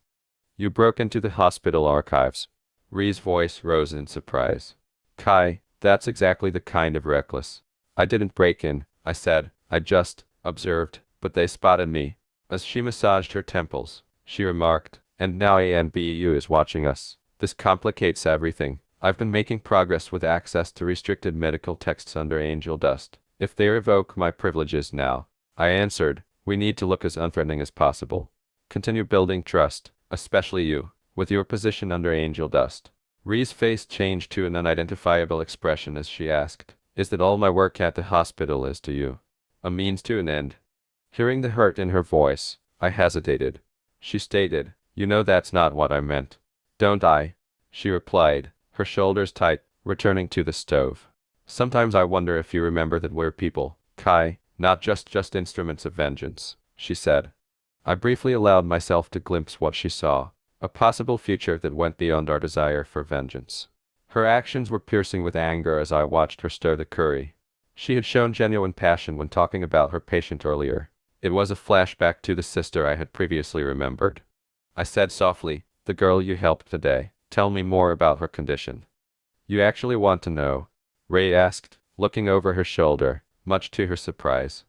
You broke into the hospital archives. Ree's voice rose in surprise. Kai, that's exactly the kind of reckless. I didn't break in, I said, I just observed, but they spotted me. As she massaged her temples, she remarked, and now ANBU is watching us. This complicates everything. I've been making progress with access to restricted medical texts under Angel Dust. If they revoke my privileges now, I answered, we need to look as unthreatening as possible. Continue building trust, especially you, with your position under Angel Dust. Ree's face changed to an unidentifiable expression as she asked, Is that all my work at the hospital is to you? A means to an end? Hearing the hurt in her voice, I hesitated. She stated, You know that's not what I meant. Don't I? She replied, her shoulders tight, returning to the stove. Sometimes I wonder if you remember that we're people, Kai, not just instruments of vengeance, she said. I briefly allowed myself to glimpse what she saw, a possible future that went beyond our desire for vengeance. Her actions were piercing with anger as I watched her stir the curry. She had shown genuine passion when talking about her patient earlier. It was a flashback to the sister I had previously remembered. I said softly, The girl you helped today, tell me more about her condition. You actually want to know? Ray asked, looking over her shoulder, much to her surprise.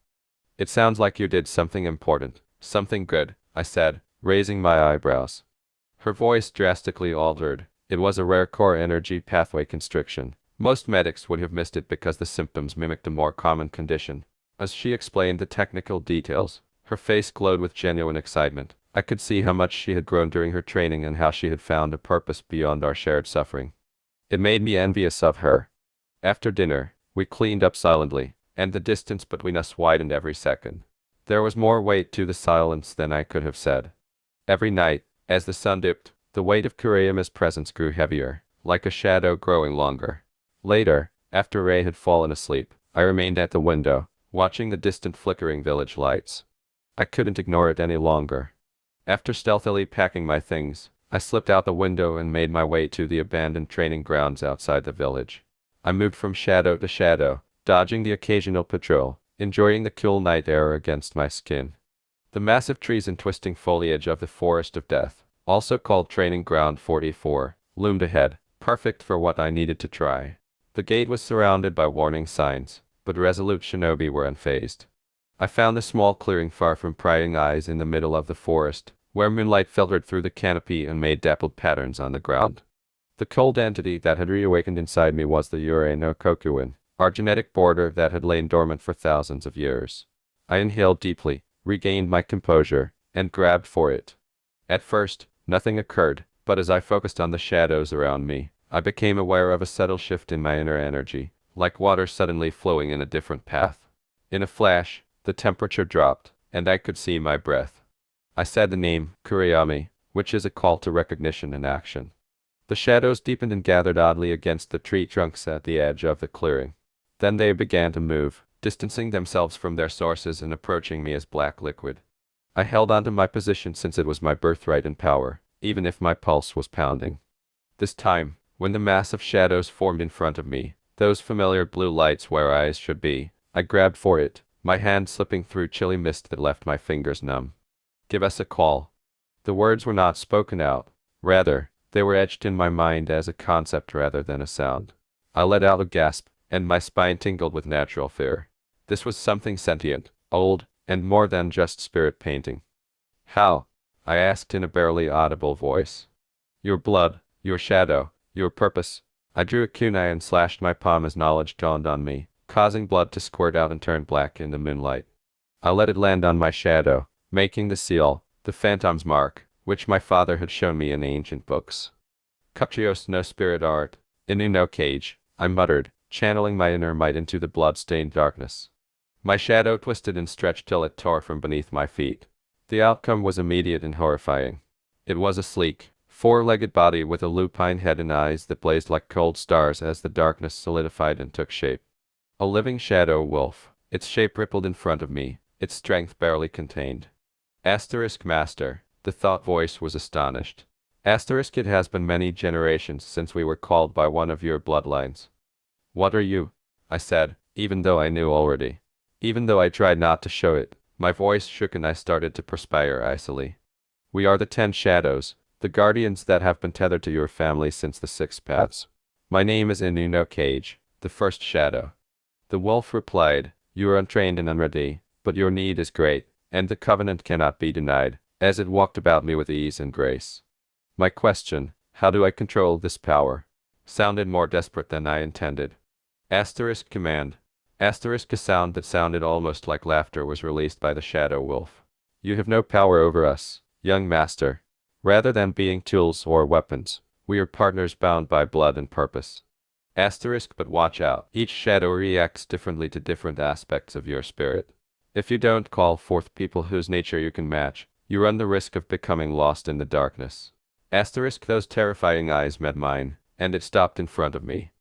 It sounds like you did something important, something good, I said, raising my eyebrows. Her voice drastically altered. It was a rare core energy pathway constriction. Most medics would have missed it because the symptoms mimicked a more common condition. As she explained the technical details, her face glowed with genuine excitement. I could see how much she had grown during her training and how she had found a purpose beyond our shared suffering. It made me envious of her. After dinner, we cleaned up silently, and the distance between us widened every second. There was more weight to the silence than I could have said. Every night, as the sun dipped, the weight of Kurayama's presence grew heavier, like a shadow growing longer. Later, after Ray had fallen asleep, I remained at the window, watching the distant flickering village lights. I couldn't ignore it any longer. After stealthily packing my things, I slipped out the window and made my way to the abandoned training grounds outside the village. I moved from shadow to shadow, dodging the occasional patrol, enjoying the cool night air against my skin. The massive trees and twisting foliage of the Forest of Death, also called Training Ground 44, loomed ahead, perfect for what I needed to try. The gate was surrounded by warning signs, but resolute shinobi were unfazed. I found a small clearing far from prying eyes in the middle of the forest, where moonlight filtered through the canopy and made dappled patterns on the ground. The cold entity that had reawakened inside me was the Yurei no Kokuin, our genetic border that had lain dormant for thousands of years. I inhaled deeply, regained my composure, and grabbed for it. At first, nothing occurred, but as I focused on the shadows around me, I became aware of a subtle shift in my inner energy, like water suddenly flowing in a different path. In a flash, the temperature dropped, and I could see my breath. I said the name, Kuriyami, which is a call to recognition and action. The shadows deepened and gathered oddly against the tree trunks at the edge of the clearing. Then they began to move, distancing themselves from their sources and approaching me as black liquid. I held onto my position since it was my birthright and power, even if my pulse was pounding. This time, when the mass of shadows formed in front of me, those familiar blue lights where eyes should be, I grabbed for it, my hand slipping through chilly mist that left my fingers numb. Give us a call. The words were not spoken out. Rather, they were etched in my mind as a concept rather than a sound. I let out a gasp, and my spine tingled with natural fear. This was something sentient, old, and more than just spirit painting. How? I asked in a barely audible voice. Your blood, your shadow, your purpose. I drew a kunai and slashed my palm as knowledge dawned on me, causing blood to squirt out and turn black in the moonlight. I let it land on my shadow, making the seal, the phantom's mark, which my father had shown me in ancient books. Kachios no spirit art, inu no cage, I muttered, channeling my inner might into the blood-stained darkness. My shadow twisted and stretched till it tore from beneath my feet. The outcome was immediate and horrifying. It was a sleek, four-legged body with a lupine head and eyes that blazed like cold stars as the darkness solidified and took shape. A living shadow wolf, its shape rippled in front of me, its strength barely contained. Asterisk master, the thought voice was astonished. Asterisk, it has been many generations since we were called by one of your bloodlines. What are you? I said, even though I knew already. Even though I tried not to show it, my voice shook and I started to perspire icily. We are the 10 shadows, the guardians that have been tethered to your family since the 6 paths. My name is Inu no Cage, the first shadow. The wolf replied, you are untrained and unready, but your need is great, and the covenant cannot be denied, as it walked about me with ease and grace. My question, how do I control this power, sounded more desperate than I intended. Asterisk command. Asterisk, a sound that sounded almost like laughter was released by the shadow wolf. You have no power over us, young master. Rather than being tools or weapons, we are partners bound by blood and purpose. Asterisk, but watch out. Each shadow reacts differently to different aspects of your spirit. If you don't call forth people whose nature you can match, you run the risk of becoming lost in the darkness. Asterisk, those terrifying eyes met mine, and it stopped in front of me.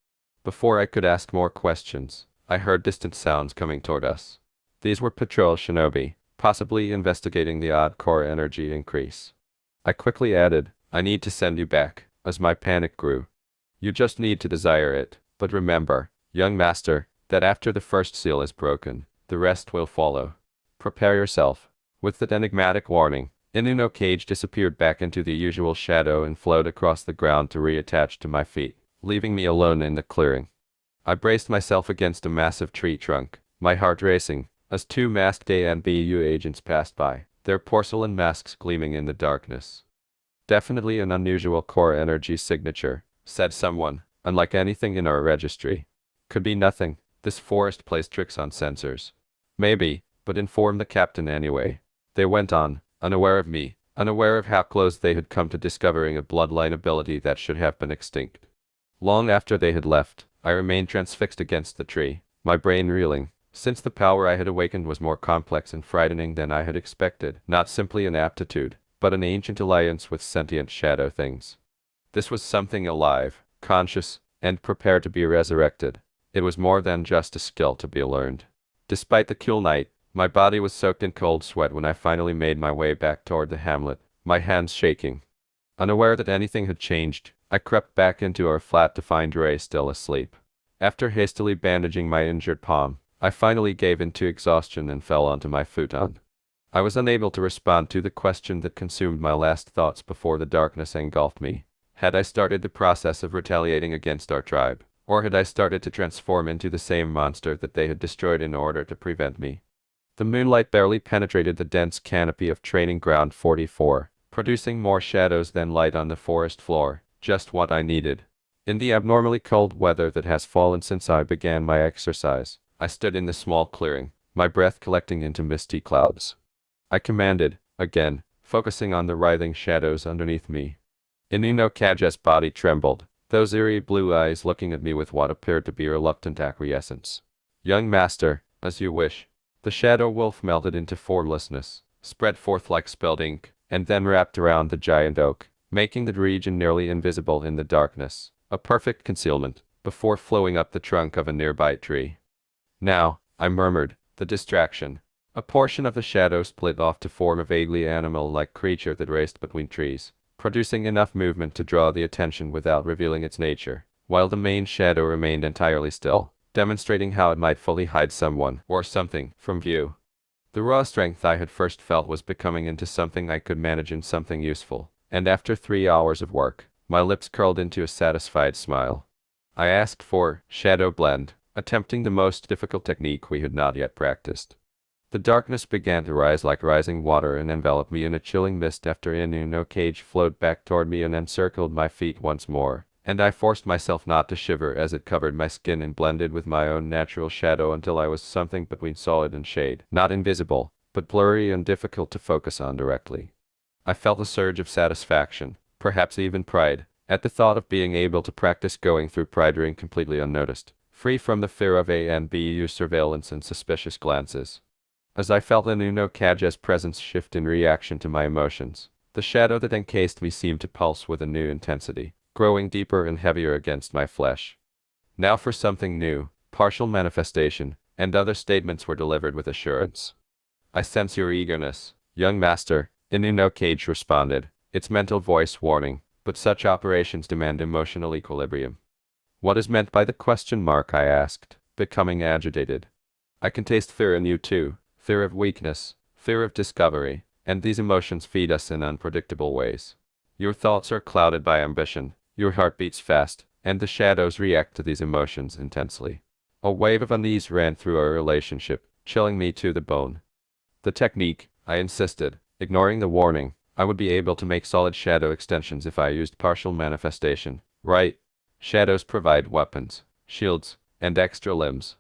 Before I could ask more questions, I heard distant sounds coming toward us. These were patrol shinobi, possibly investigating the odd core energy increase. I quickly added, I need to send you back, as my panic grew. You just need to desire it, but remember, young master, that after the first seal is broken, the rest will follow. Prepare yourself. With that enigmatic warning, Inu no Cage disappeared back into the usual shadow and flowed across the ground to reattach to my feet, leaving me alone in the clearing. I braced myself against a massive tree trunk, my heart racing, as 2 masked ANBU agents passed by, their porcelain masks gleaming in the darkness. Definitely an unusual core energy signature, said someone, unlike anything in our registry. Could be nothing, this forest plays tricks on sensors. Maybe, but inform the captain anyway. They went on, unaware of me, unaware of how close they had come to discovering a bloodline ability that should have been extinct. Long after they had left, I remained transfixed against the tree, my brain reeling, since the power I had awakened was more complex and frightening than I had expected, not simply an aptitude, but an ancient alliance with sentient shadow things. This was something alive, conscious, and prepared to be resurrected. It was more than just a skill to be learned. Despite the cool night, my body was soaked in cold sweat when I finally made my way back toward the hamlet, my hands shaking. Unaware that anything had changed, I crept back into our flat to find Ray still asleep. After hastily bandaging my injured palm, I finally gave in to exhaustion and fell onto my futon. I was unable to respond to the question that consumed my last thoughts before the darkness engulfed me. Had I started the process of retaliating against our tribe, or had I started to transform into the same monster that they had destroyed in order to prevent me? The moonlight barely penetrated the dense canopy of Training Ground 44, producing more shadows than light on the forest floor, just what I needed. In the abnormally cold weather that has fallen since I began my exercise, I stood in the small clearing, my breath collecting into misty clouds. I commanded, again, focusing on the writhing shadows underneath me. Inuno Kaja's body trembled, those eerie blue eyes looking at me with what appeared to be reluctant acquiescence. Young master, as you wish. The shadow wolf melted into formlessness, spread forth like spilled ink, and then wrapped around the giant oak, making the region nearly invisible in the darkness, a perfect concealment, before flowing up the trunk of a nearby tree. Now, I murmured, the distraction. A portion of the shadow split off to form a vaguely animal-like creature that raced between trees, producing enough movement to draw the attention without revealing its nature, while the main shadow remained entirely still, demonstrating how it might fully hide someone or something from view. The raw strength I had first felt was becoming into something I could manage in something useful, and after 3 hours of work, my lips curled into a satisfied smile. I asked for shadow blend, attempting the most difficult technique we had not yet practiced. The darkness began to rise like rising water and envelop me in a chilling mist after Inuno Cage flowed back toward me and encircled my feet once more, and I forced myself not to shiver as it covered my skin and blended with my own natural shadow until I was something between solid and shade, not invisible, but blurry and difficult to focus on directly. I felt a surge of satisfaction, perhaps even pride, at the thought of being able to practice going through Pride Ring completely unnoticed, free from the fear of ANBU surveillance and suspicious glances. As I felt Inuno Kaja's presence shift in reaction to my emotions, the shadow that encased me seemed to pulse with a new intensity, growing deeper and heavier against my flesh. Now for something new, partial manifestation, and other statements were delivered with assurance. I sense your eagerness, young master, Inuno Cage responded, its mental voice warning, but such operations demand emotional equilibrium. What is meant by the question mark? I asked, becoming agitated. I can taste fear in you too, fear of weakness, fear of discovery, and these emotions feed us in unpredictable ways. Your thoughts are clouded by ambition, your heart beats fast, and the shadows react to these emotions intensely. A wave of unease ran through our relationship, chilling me to the bone. The technique, I insisted, ignoring the warning, I would be able to make solid shadow extensions if I used partial manifestation, right? Shadows provide weapons, shields, and extra limbs.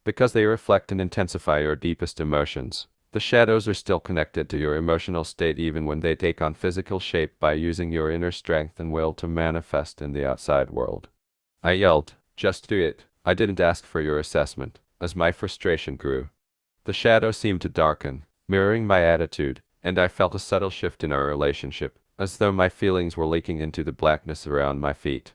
Because they reflect and intensify your deepest emotions, the shadows are still connected to your emotional state even when they take on physical shape by using your inner strength and will to manifest in the outside world. I yelled, just do it. I didn't ask for your assessment, as my frustration grew. The shadow seemed to darken, mirroring my attitude, and I felt a subtle shift in our relationship, as though my feelings were leaking into the blackness around my feet.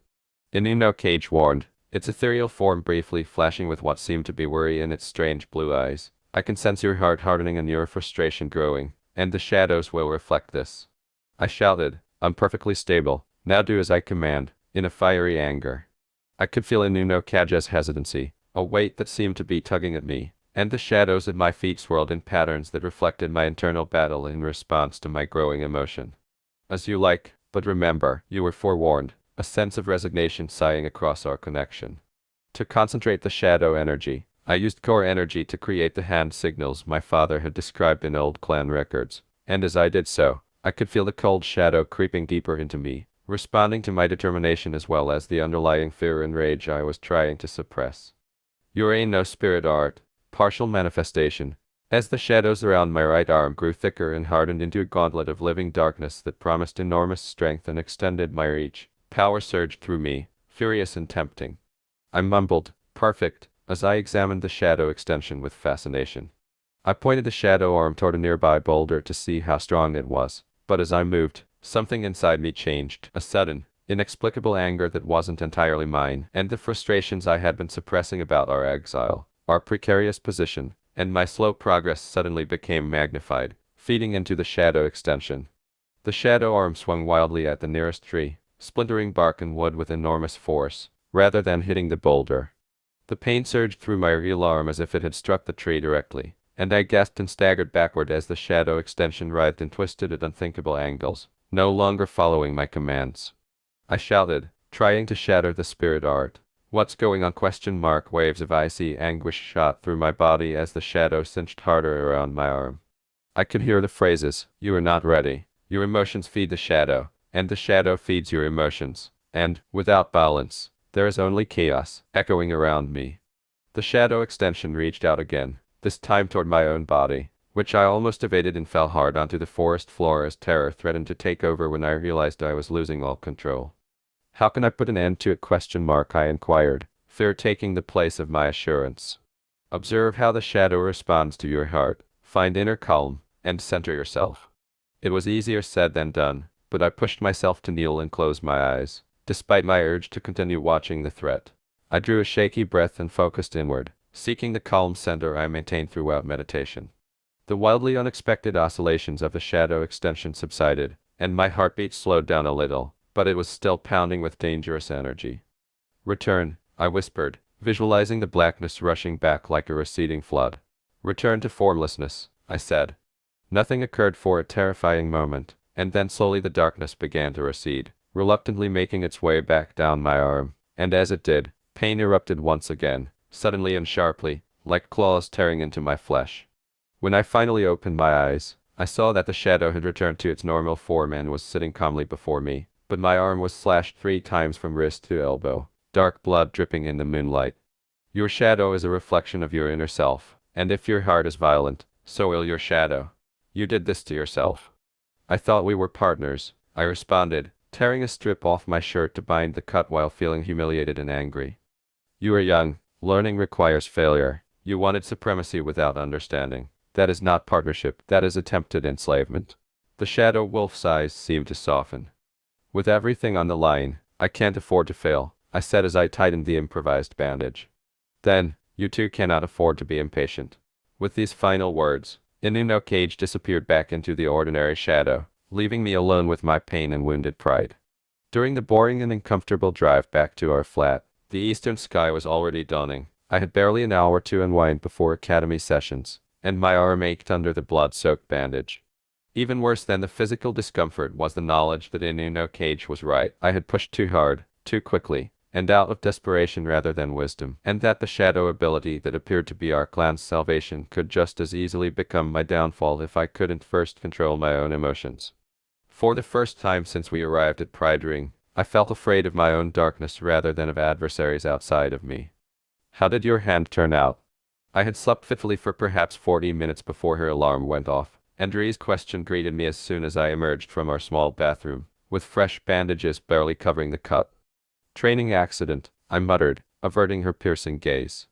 Inuno Cage warned, its ethereal form briefly flashing with what seemed to be worry in its strange blue eyes. I can sense your heart hardening and your frustration growing, and the shadows will reflect this. I shouted, I'm perfectly stable, now do as I command, in a fiery anger. I could feel Inuno Kaja's hesitancy, a weight that seemed to be tugging at me, and the shadows at my feet swirled in patterns that reflected my internal battle in response to my growing emotion. As you like, but remember, you were forewarned, a sense of resignation sighing across our connection. To concentrate the shadow energy, I used core energy to create the hand signals my father had described in old clan records, and as I did so, I could feel the cold shadow creeping deeper into me, responding to my determination as well as the underlying fear and rage I was trying to suppress. Your ain't no spirit art, partial manifestation. As the shadows around my right arm grew thicker and hardened into a gauntlet of living darkness that promised enormous strength and extended my reach, power surged through me, furious and tempting. I mumbled, perfect, as I examined the shadow extension with fascination. I pointed the shadow arm toward a nearby boulder to see how strong it was, but as I moved, something inside me changed, a sudden, inexplicable anger that wasn't entirely mine, and the frustrations I had been suppressing about our exile, our precarious position, and my slow progress suddenly became magnified, feeding into the shadow extension. The shadow arm swung wildly at the nearest tree, splintering bark and wood with enormous force, rather than hitting the boulder. The pain surged through my real arm as if it had struck the tree directly, and I gasped and staggered backward as the shadow extension writhed and twisted at unthinkable angles, no longer following my commands. I shouted, trying to shatter the spirit art. What's going on? Waves of icy anguish shot through my body as the shadow cinched harder around my arm. I could hear the phrases, "You are not ready. Your emotions feed the shadow, and the shadow feeds your emotions. And, without balance, there is only chaos," echoing around me. The shadow extension reached out again, this time toward my own body, which I almost evaded and fell hard onto the forest floor as terror threatened to take over when I realized I was losing all control. "How can I put an end to it?" I inquired, fear taking the place of my assurance. "Observe how the shadow responds to your heart, find inner calm, and center yourself." It was easier said than done, but I pushed myself to kneel and close my eyes, despite my urge to continue watching the threat. I drew a shaky breath and focused inward, seeking the calm center I maintained throughout meditation. The wildly unexpected oscillations of the shadow extension subsided, and my heartbeat slowed down a little, but it was still pounding with dangerous energy. "Return," I whispered, visualizing the blackness rushing back like a receding flood. "Return to formlessness," I said. Nothing occurred for a terrifying moment, and then slowly the darkness began to recede, reluctantly making its way back down my arm, and as it did, pain erupted once again, suddenly and sharply, like claws tearing into my flesh. When I finally opened my eyes, I saw that the shadow had returned to its normal form and was sitting calmly before me, but my arm was slashed 3 times from wrist to elbow, dark blood dripping in the moonlight. "Your shadow is a reflection of your inner self, and if your heart is violent, so will your shadow. You did this to yourself." "I thought we were partners," I responded, tearing a strip off my shirt to bind the cut while feeling humiliated and angry. "You are young. Learning requires failure. You wanted supremacy without understanding. That is not partnership, that is attempted enslavement." The shadow wolf's eyes seemed to soften. "With everything on the line, I can't afford to fail," I said as I tightened the improvised bandage. "Then, you too cannot afford to be impatient." With these final words, Cage disappeared back into the ordinary shadow, leaving me alone with my pain and wounded pride. During the boring and uncomfortable drive back to our flat, the eastern sky was already dawning. I had barely an hour to unwind before academy sessions, and my arm ached under the blood-soaked bandage. Even worse than the physical discomfort was the knowledge that Cage was right. I had pushed too hard, too quickly, and out of desperation rather than wisdom, and that the shadow ability that appeared to be our clan's salvation could just as easily become my downfall if I couldn't first control my own emotions. For the first time since we arrived at Pride Ring, I felt afraid of my own darkness rather than of adversaries outside of me. "How did your hand turn out?" I had slept fitfully for perhaps 40 minutes before her alarm went off. Andrea's question greeted me as soon as I emerged from our small bathroom, with fresh bandages barely covering the cut. "Training accident," I muttered, averting her piercing gaze.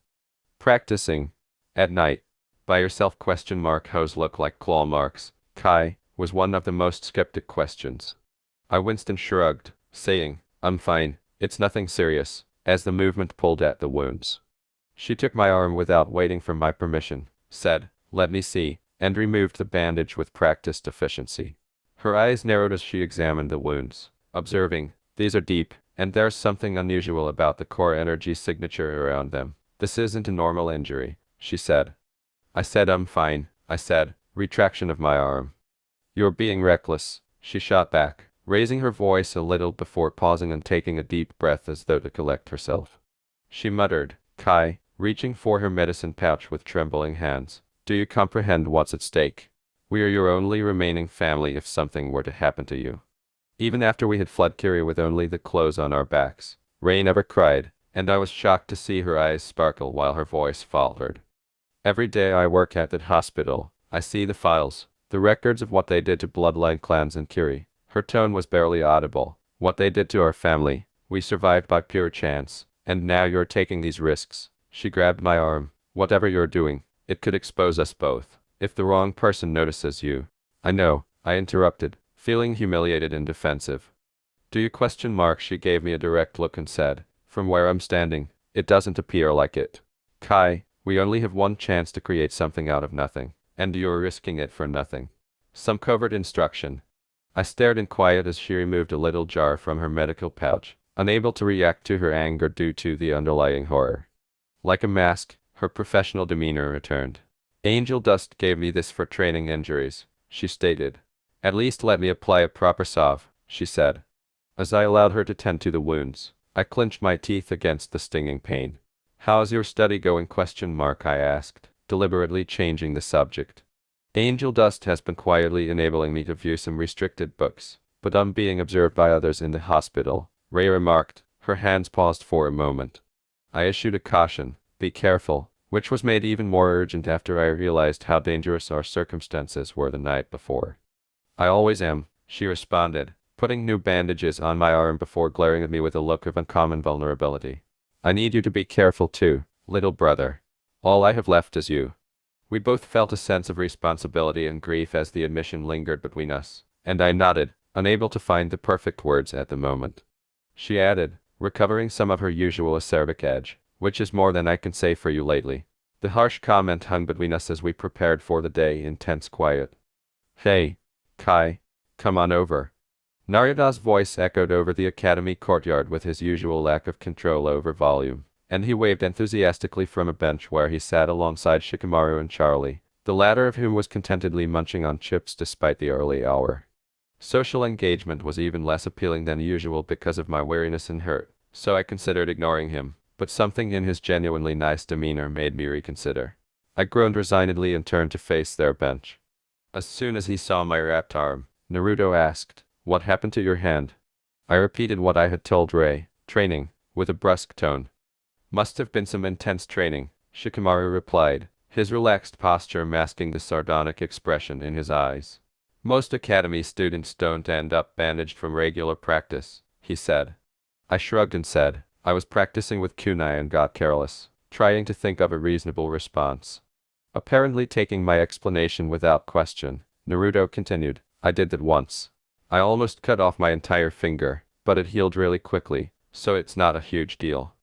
"Practicing. At night. By yourself?" Hose look like claw marks. Kai, was one of the most skeptic questions. I winced and shrugged, saying, "I'm fine, it's nothing serious," as the movement pulled at the wounds. She took my arm without waiting for my permission, said, "Let me see," and removed the bandage with practiced efficiency. Her eyes narrowed as she examined the wounds, observing, "These are deep, and there's something unusual about the core energy signature around them. This isn't a normal injury," she said. I said, "I'm fine," I said, retraction of my arm. "You're being reckless," she shot back, raising her voice a little before pausing and taking a deep breath as though to collect herself. She muttered, "Kai," reaching for her medicine pouch with trembling hands, "do you comprehend what's at stake? We are your only remaining family if something were to happen to you." Even after we had fled Kiri with only the clothes on our backs, Ray never cried, and I was shocked to see her eyes sparkle while her voice faltered. "Every day I work at that hospital, I see the files, the records of what they did to bloodline clans in Kiri." Her tone was barely audible. "What they did to our family, we survived by pure chance, and now you're taking these risks." She grabbed my arm. "Whatever you're doing, it could expose us both. If the wrong person notices you." "I know," I interrupted, feeling humiliated and defensive. "Do you?" She gave me a direct look and said, "From where I'm standing, it doesn't appear like it. Kai, we only have one chance to create something out of nothing, and you're risking it for nothing." Some covert instruction. I stared in quiet as she removed a little jar from her medical pouch, unable to react to her anger due to the underlying horror. Like a mask, her professional demeanor returned. Angel Dust gave me this for training injuries, she stated. At least let me apply a proper salve, she said. As I allowed her to tend to the wounds, I clenched my teeth against the stinging pain. How's your study going? I asked, deliberately changing the subject. Angel Dust has been quietly enabling me to view some restricted books, but I'm being observed by others in the hospital, Ray remarked. Her hands paused for a moment. I issued a caution, be careful, which was made even more urgent after I realized how dangerous our circumstances were the night before. I always am, she responded, putting new bandages on my arm before glaring at me with a look of uncommon vulnerability. I need you to be careful too, little brother. All I have left is you. We both felt a sense of responsibility and grief as the admission lingered between us, and I nodded, unable to find the perfect words at the moment. She added, recovering some of her usual acerbic edge, which is more than I can say for you lately. The harsh comment hung between us as we prepared for the day in tense quiet. Hey, Kai, come on over. Naruto's voice echoed over the academy courtyard with his usual lack of control over volume, and he waved enthusiastically from a bench where he sat alongside Shikamaru and Charlie, the latter of whom was contentedly munching on chips despite the early hour. Social engagement was even less appealing than usual because of my weariness and hurt, so I considered ignoring him, but something in his genuinely nice demeanor made me reconsider. I groaned resignedly and turned to face their bench. As soon as he saw my wrapped arm, Naruto asked, "What happened to your hand?" I repeated what I had told Ray, training, with a brusque tone. Must have been some intense training, Shikamaru replied, his relaxed posture masking the sardonic expression in his eyes. Most academy students don't end up bandaged from regular practice, he said. I shrugged and said, I was practicing with kunai and got careless, trying to think of a reasonable response. Apparently taking my explanation without question, Naruto continued, I did that once. I almost cut off my entire finger, but it healed really quickly, so it's not a huge deal.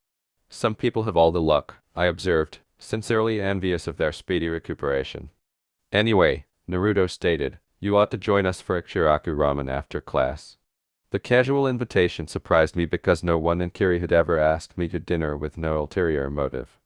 Some people have all the luck, I observed, sincerely envious of their speedy recuperation. Anyway, Naruto stated, you ought to join us for Ichiraku ramen after class. The casual invitation surprised me because no one in Kiri had ever asked me to dinner with no ulterior motive.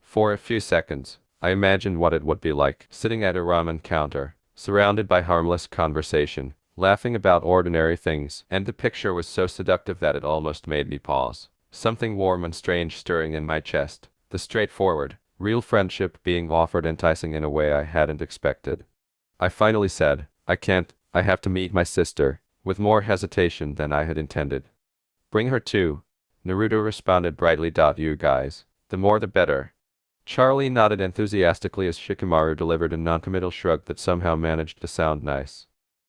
For a few seconds, I imagined what it would be like, sitting at a ramen counter, surrounded by harmless conversation, laughing about ordinary things, and the picture was so seductive that it almost made me pause. Something warm and strange stirring in my chest, the straightforward, real friendship being offered enticing in a way I hadn't expected. I finally said, I can't, I have to meet my sister, with more hesitation than I had intended. Bring her too, Naruto responded brightly. You guys, the more the better. Charlie nodded enthusiastically as Shikamaru delivered a noncommittal shrug that somehow managed to sound nice.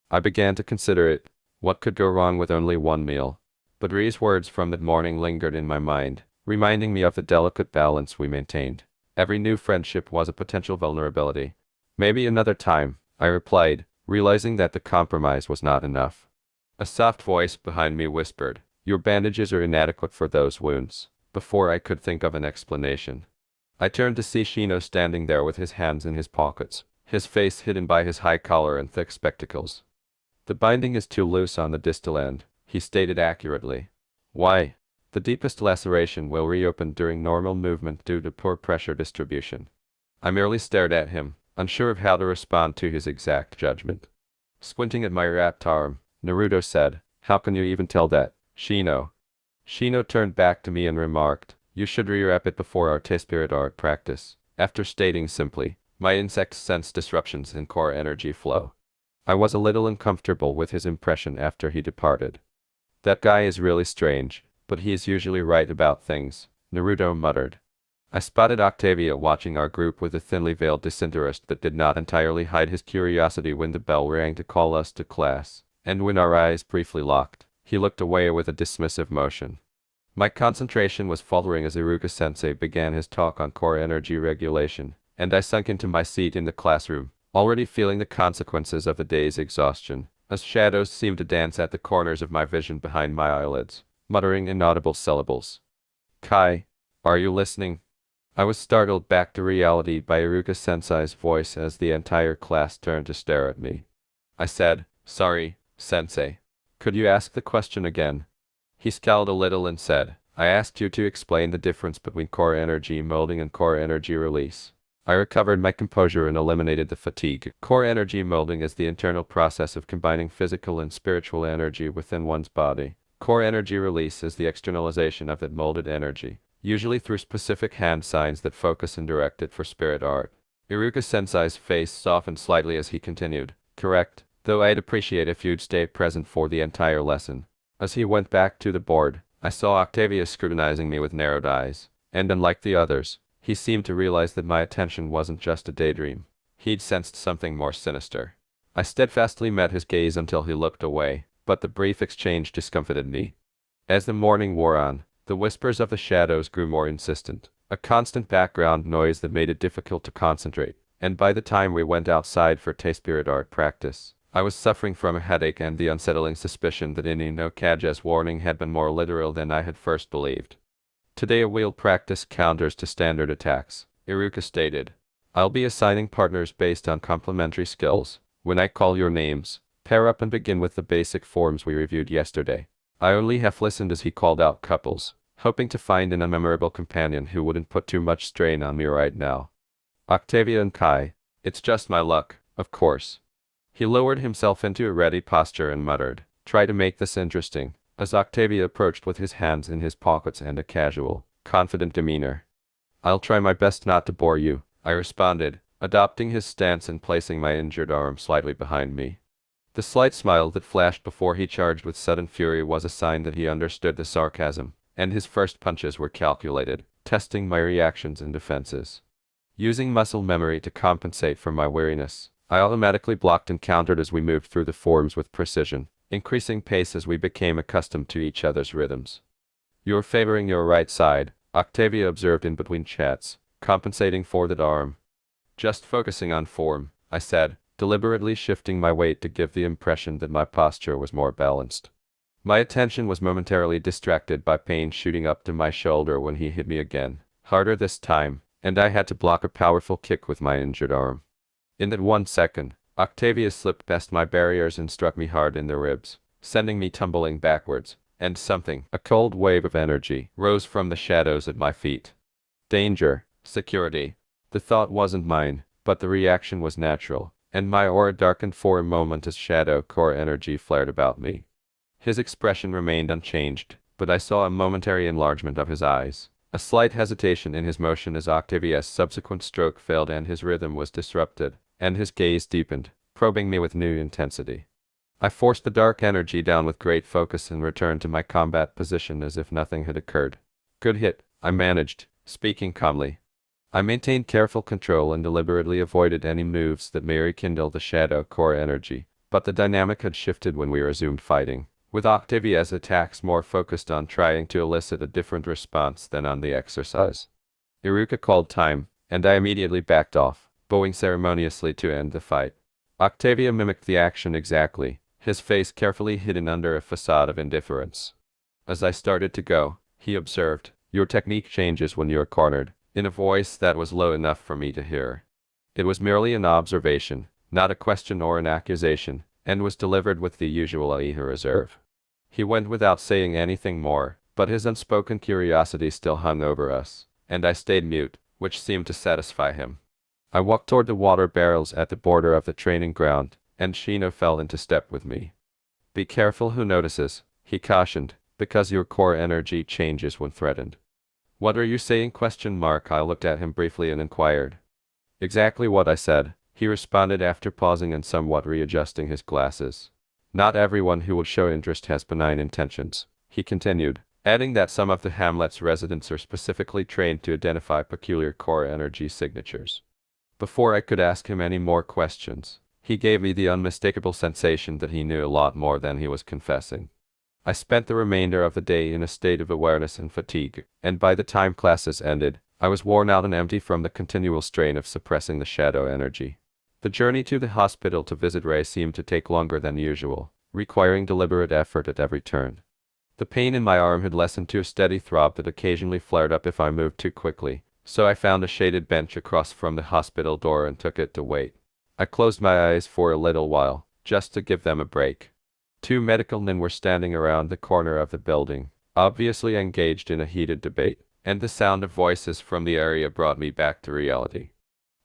I began to consider it. What could go wrong with only one meal? But Ri's words from that morning lingered in my mind, reminding me of the delicate balance we maintained. Every new friendship was a potential vulnerability. Maybe another time, I replied, realizing that the compromise was not enough. A soft voice behind me whispered, your bandages are inadequate for those wounds, before I could think of an explanation. I turned to see Shino standing there with his hands in his pockets, his face hidden by his high collar and thick spectacles. The binding is too loose on the distal end, he stated accurately. Why? The deepest laceration will reopen during normal movement due to poor pressure distribution. I merely stared at him, unsure of how to respond to his exact judgment. Squinting at my wrapped arm, Naruto said, how can you even tell that, Shino? Shino turned back to me and remarked, you should re-wrap it before our T-Spirit art practice, after stating simply, my insects sense disruptions in core energy flow. I was a little uncomfortable with his impression after he departed. That guy is really strange, but he is usually right about things, Naruto muttered. I spotted Octavia watching our group with a thinly veiled disinterest that did not entirely hide his curiosity when the bell rang to call us to class, and when our eyes briefly locked, he looked away with a dismissive motion. My concentration was faltering as Iruka-sensei began his talk on core energy regulation, and I sunk into my seat in the classroom, already feeling the consequences of the day's exhaustion, as shadows seemed to dance at the corners of my vision behind my eyelids, muttering inaudible syllables. Kai, are you listening? I was startled back to reality by Iruka-sensei's voice as the entire class turned to stare at me. I said, sorry, sensei. Could you ask the question again? He scowled a little and said, I asked you to explain the difference between core energy molding and core energy release. I recovered my composure and eliminated the fatigue. Core energy molding is the internal process of combining physical and spiritual energy within one's body. Core energy release is the externalization of that molded energy, usually through specific hand signs that focus and direct it for spirit art. Iruka Sensei's face softened slightly as he continued. Correct, though I'd appreciate if you'd stay present for the entire lesson. As he went back to the board, I saw Octavia scrutinizing me with narrowed eyes, and unlike the others, he seemed to realize that my attention wasn't just a daydream. He'd sensed something more sinister. I steadfastly met his gaze until he looked away, but the brief exchange discomfited me. As the morning wore on, the whispers of the shadows grew more insistent, a constant background noise that made it difficult to concentrate, and by the time we went outside for spirit art practice, I was suffering from a headache and the unsettling suspicion that Ini no Kage's warning had been more literal than I had first believed. Today we'll practice counters to standard attacks, Iruka stated. I'll be assigning partners based on complementary skills. When I call your names, pair up and begin with the basic forms we reviewed yesterday. I only half listened as he called out couples, hoping to find an unmemorable companion who wouldn't put too much strain on me right now. Octavia and Kai. It's just my luck, of course. He lowered himself into a ready posture and muttered, try to make this interesting, as Octavia approached with his hands in his pockets and a casual, confident demeanor. I'll try my best not to bore you, I responded, adopting his stance and placing my injured arm slightly behind me. The slight smile that flashed before he charged with sudden fury was a sign that he understood the sarcasm, and his first punches were calculated, testing my reactions and defenses. Using muscle memory to compensate for my weariness, I automatically blocked and countered as we moved through the forms with precision, increasing pace as we became accustomed to each other's rhythms. You're favoring your right side, Octavia observed in between chats, compensating for that arm. Just focusing on form, I said, deliberately shifting my weight to give the impression that my posture was more balanced. My attention was momentarily distracted by pain shooting up to my shoulder when he hit me again, harder this time, and I had to block a powerful kick with my injured arm. In that 1 second, Octavia slipped past my barriers and struck me hard in the ribs, sending me tumbling backwards, and a cold wave of energy, rose from the shadows at my feet. Danger, security. The thought wasn't mine, but the reaction was natural, and my aura darkened for a moment as shadow core energy flared about me. His expression remained unchanged, but I saw a momentary enlargement of his eyes, a slight hesitation in his motion as Octavia's subsequent stroke failed and his rhythm was disrupted, and his gaze deepened, probing me with new intensity. I forced the dark energy down with great focus and returned to my combat position as if nothing had occurred. Good hit, I managed, speaking calmly. I maintained careful control and deliberately avoided any moves that may rekindle the shadow core energy, but the dynamic had shifted when we resumed fighting, with Octavia's attacks more focused on trying to elicit a different response than on the exercise. Iruka called time, and I immediately backed off, bowing ceremoniously to end the fight. Octavia mimicked the action exactly, his face carefully hidden under a facade of indifference. As I started to go, he observed, your technique changes when you're cornered, in a voice that was low enough for me to hear. It was merely an observation, not a question or an accusation, and was delivered with the usual reserve. He went without saying anything more, but his unspoken curiosity still hung over us, and I stayed mute, which seemed to satisfy him. I walked toward the water barrels at the border of the training ground, and Shino fell into step with me. Be careful who notices, he cautioned, because your core energy changes when threatened. What are you saying? I looked at him briefly and inquired. Exactly what I said, he responded after pausing and somewhat readjusting his glasses. Not everyone who will show interest has benign intentions, he continued, adding that some of the hamlet's residents are specifically trained to identify peculiar core energy signatures. Before I could ask him any more questions, he gave me the unmistakable sensation that he knew a lot more than he was confessing. I spent the remainder of the day in a state of awareness and fatigue, and by the time classes ended, I was worn out and empty from the continual strain of suppressing the shadow energy. The journey to the hospital to visit Ray seemed to take longer than usual, requiring deliberate effort at every turn. The pain in my arm had lessened to a steady throb that occasionally flared up if I moved too quickly, so I found a shaded bench across from the hospital door and took it to wait. I closed my eyes for a little while, just to give them a break. 2 medical men were standing around the corner of the building, obviously engaged in a heated debate, and the sound of voices from the area brought me back to reality.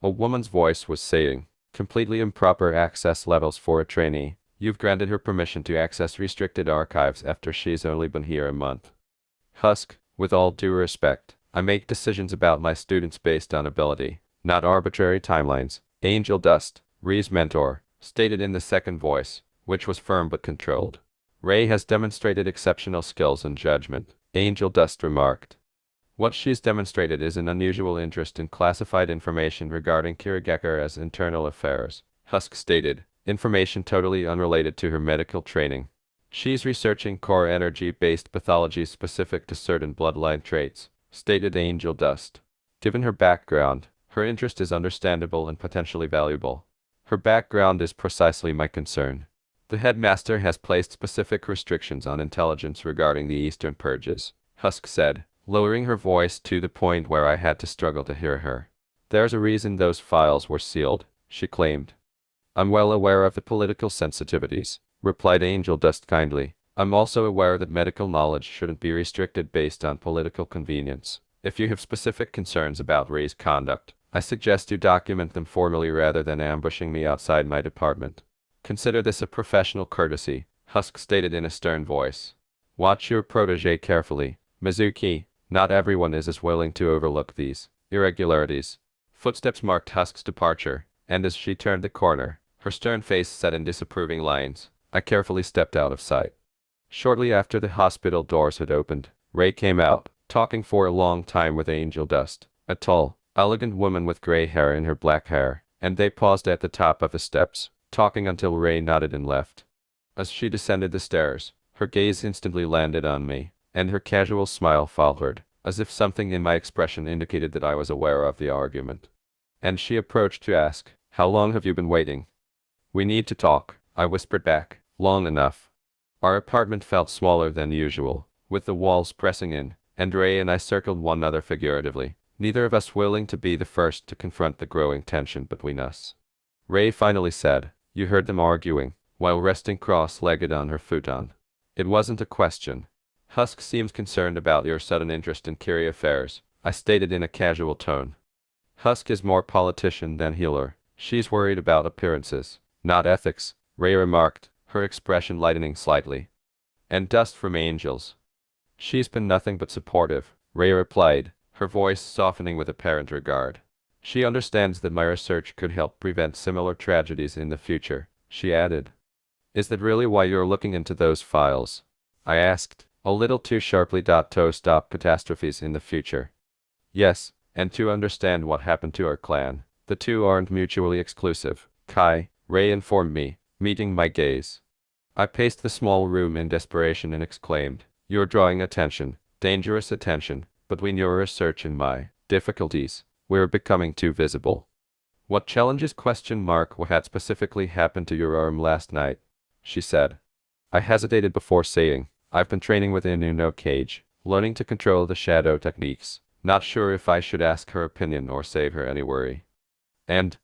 A woman's voice was saying. Completely improper access levels for a trainee. You've granted her permission to access restricted archives after she's only been here a month. Husk, with all due respect, I make decisions about my students based on ability, not arbitrary timelines. Angel Dust, Ree's mentor, stated in the second voice, which was firm but controlled. Ray has demonstrated exceptional skills and judgment, Angel Dust remarked. What she's demonstrated is an unusual interest in classified information regarding Kirigekura's internal affairs, Husk stated, information totally unrelated to her medical training. She's researching core energy-based pathologies specific to certain bloodline traits, stated Angel Dust. Given her background, her interest is understandable and potentially valuable. Her background is precisely my concern. The headmaster has placed specific restrictions on intelligence regarding the Eastern Purges, Husk said, lowering her voice to the point where I had to struggle to hear her. There's a reason those files were sealed, she claimed. I'm well aware of the political sensitivities, replied Angel Dust kindly. I'm also aware that medical knowledge shouldn't be restricted based on political convenience. If you have specific concerns about Ray's conduct, I suggest you document them formally rather than ambushing me outside my department. Consider this a professional courtesy, Husk stated in a stern voice. Watch your protege carefully, Mizuki. Not everyone is as willing to overlook these irregularities. Footsteps marked Husk's departure, and as she turned the corner, her stern face set in disapproving lines. I carefully stepped out of sight. Shortly after the hospital doors had opened, Ray came out, talking for a long time with Angel Dust, a tall, elegant woman with gray hair in her black hair, and they paused at the top of the steps, talking until Ray nodded and left. As she descended the stairs, her gaze instantly landed on me, and her casual smile faltered, as if something in my expression indicated that I was aware of the argument. And she approached to ask, "How long have you been waiting?" "We need to talk," I whispered back. "Long enough." Our apartment felt smaller than usual, with the walls pressing in, and Ray and I circled one another figuratively, neither of us willing to be the first to confront the growing tension between us. Ray finally said, "You heard them arguing," while resting cross-legged on her futon. "It wasn't a question." "Husk seems concerned about your sudden interest in Kiri affairs," I stated in a casual tone. "Husk is more politician than healer. She's worried about appearances, not ethics," Ray remarked, her expression lightening slightly. "And dust from angels." "She's been nothing but supportive," Ray replied, her voice softening with apparent regard. "She understands that my research could help prevent similar tragedies in the future," she added. "Is that really why you're looking into those files?" I asked, a little too sharply. To stop catastrophes in the future. "Yes, and to understand what happened to our clan. The two aren't mutually exclusive," Ray informed me, meeting my gaze. I paced the small room in desperation and exclaimed, "You're drawing attention, dangerous attention, between your research and my difficulties. We're becoming too visible." "What challenges? What had specifically happened to your arm last night?" she said. I hesitated before saying, "I've been training within Uno Cage, learning to control the shadow techniques, not sure if I should ask her opinion or save her any worry." And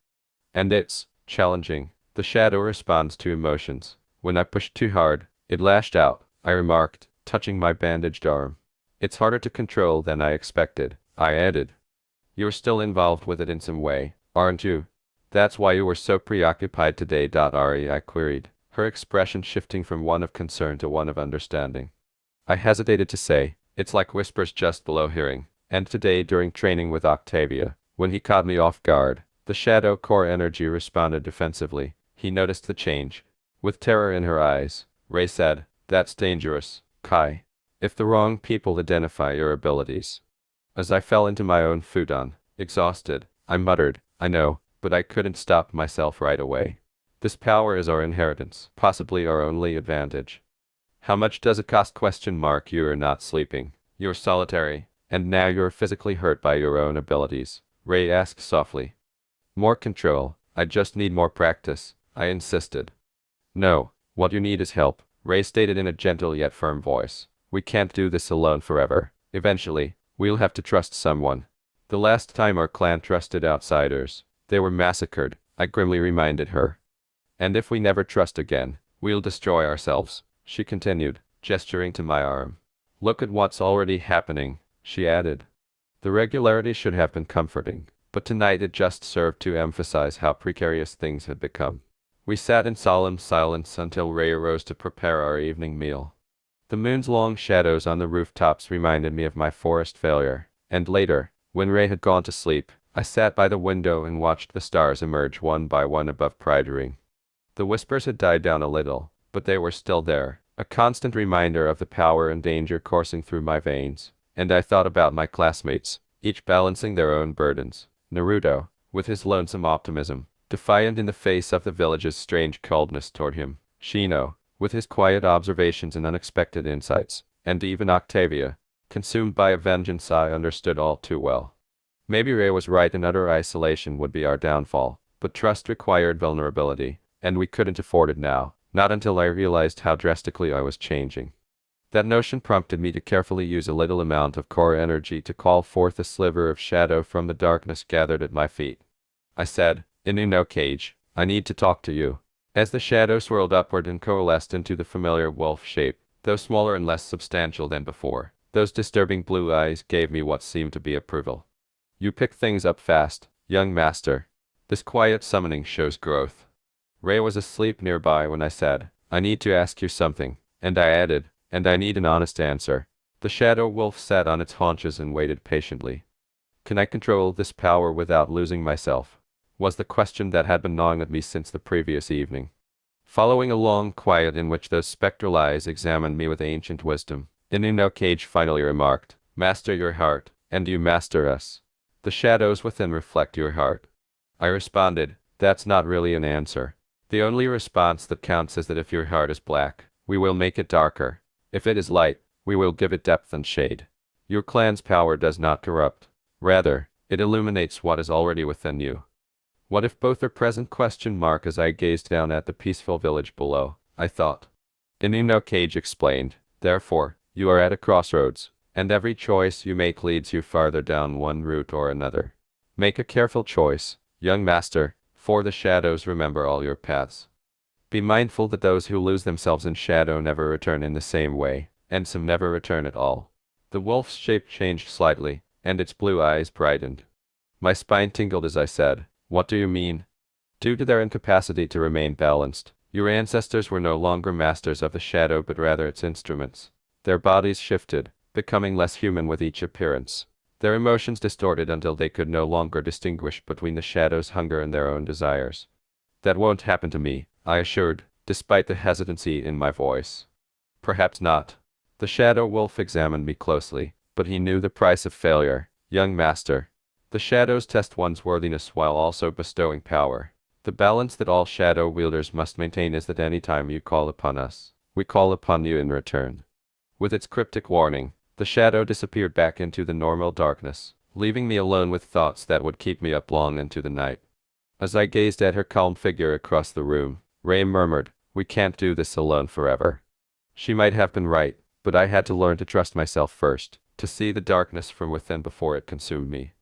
it's challenging. The shadow responds to emotions. When I pushed too hard, it lashed out, I remarked, touching my bandaged arm. "It's harder to control than I expected," I added. "You're still involved with it in some way, aren't you? That's why you were so preoccupied today. I queried, her expression shifting from one of concern to one of understanding. I hesitated to say, "It's like whispers just below hearing," and today during training with Octavia, when he caught me off guard, the shadow core energy responded defensively. He noticed the change. With terror in her eyes, Ray said, "That's dangerous, Kai. If the wrong people identify your abilities." As I fell into my own futon, exhausted, I muttered, "I know, but I couldn't stop myself right away. This power is our inheritance, possibly our only advantage." "How much does it cost? You're not sleeping, you're solitary, and now you're physically hurt by your own abilities," Ray asked softly. "More control. I just need more practice," I insisted. "No, what you need is help," Ray stated in a gentle yet firm voice. "We can't do this alone forever. Eventually, we'll have to trust someone. The last time our clan trusted outsiders, they were massacred," I grimly reminded her. "And if we never trust again, we'll destroy ourselves," she continued, gesturing to my arm. "Look at what's already happening," she added. The regularity should have been comforting, but tonight it just served to emphasize how precarious things had become. We sat in solemn silence until Ray arose to prepare our evening meal. The moon's long shadows on the rooftops reminded me of my forest failure, and later, when Ray had gone to sleep, I sat by the window and watched the stars emerge one by one above Pride Ring. The whispers had died down a little, but they were still there, a constant reminder of the power and danger coursing through my veins, and I thought about my classmates, each balancing their own burdens. Naruto, with his lonesome optimism, defiant in the face of the village's strange coldness toward him. Shino, with his quiet observations and unexpected insights, and even Octavia, consumed by a vengeance I understood all too well. Maybe Ray was right and utter isolation would be our downfall, but trust required vulnerability, and we couldn't afford it now, not until I realized how drastically I was changing. That notion prompted me to carefully use a little amount of core energy to call forth a sliver of shadow from the darkness gathered at my feet. I said, "Inu Cage, I need to talk to you." As the shadow swirled upward and coalesced into the familiar wolf shape, though smaller and less substantial than before, those disturbing blue eyes gave me what seemed to be approval. "You pick things up fast, young master. This quiet summoning shows growth." Ray was asleep nearby when I said, "I need to ask you something," and I added, "and I need an honest answer." The shadow wolf sat on its haunches and waited patiently. "Can I control this power without losing myself?" was the question that had been gnawing at me since the previous evening. Following a long quiet in which those spectral eyes examined me with ancient wisdom, Inu Cage finally remarked, "Master your heart, and you master us. The shadows within reflect your heart." I responded, "That's not really an answer. The only response that counts is that if your heart is black, we will make it darker. If it is light, we will give it depth and shade. Your clan's power does not corrupt. Rather, it illuminates what is already within you." What if both are present? As I gazed down at the peaceful village below, I thought. Inu Cage explained, "Therefore, you are at a crossroads, and every choice you make leads you farther down one route or another. Make a careful choice, young master, for the shadows remember all your paths. Be mindful that those who lose themselves in shadow never return in the same way, and some never return at all." The wolf's shape changed slightly, and its blue eyes brightened. My spine tingled as I said, "What do you mean?" "Due to their incapacity to remain balanced, your ancestors were no longer masters of the shadow but rather its instruments. Their bodies shifted, becoming less human with each appearance. Their emotions distorted until they could no longer distinguish between the shadow's hunger and their own desires." "That won't happen to me," I assured, despite the hesitancy in my voice. "Perhaps not." The shadow wolf examined me closely, but he knew the price of failure, young master. The shadows test one's worthiness while also bestowing power. The balance that all shadow wielders must maintain is that any time you call upon us, we call upon you in return. With its cryptic warning, the shadow disappeared back into the normal darkness, leaving me alone with thoughts that would keep me up long into the night. As I gazed at her calm figure across the room, Ray murmured, "We can't do this alone forever." She might have been right, but I had to learn to trust myself first, to see the darkness from within before it consumed me.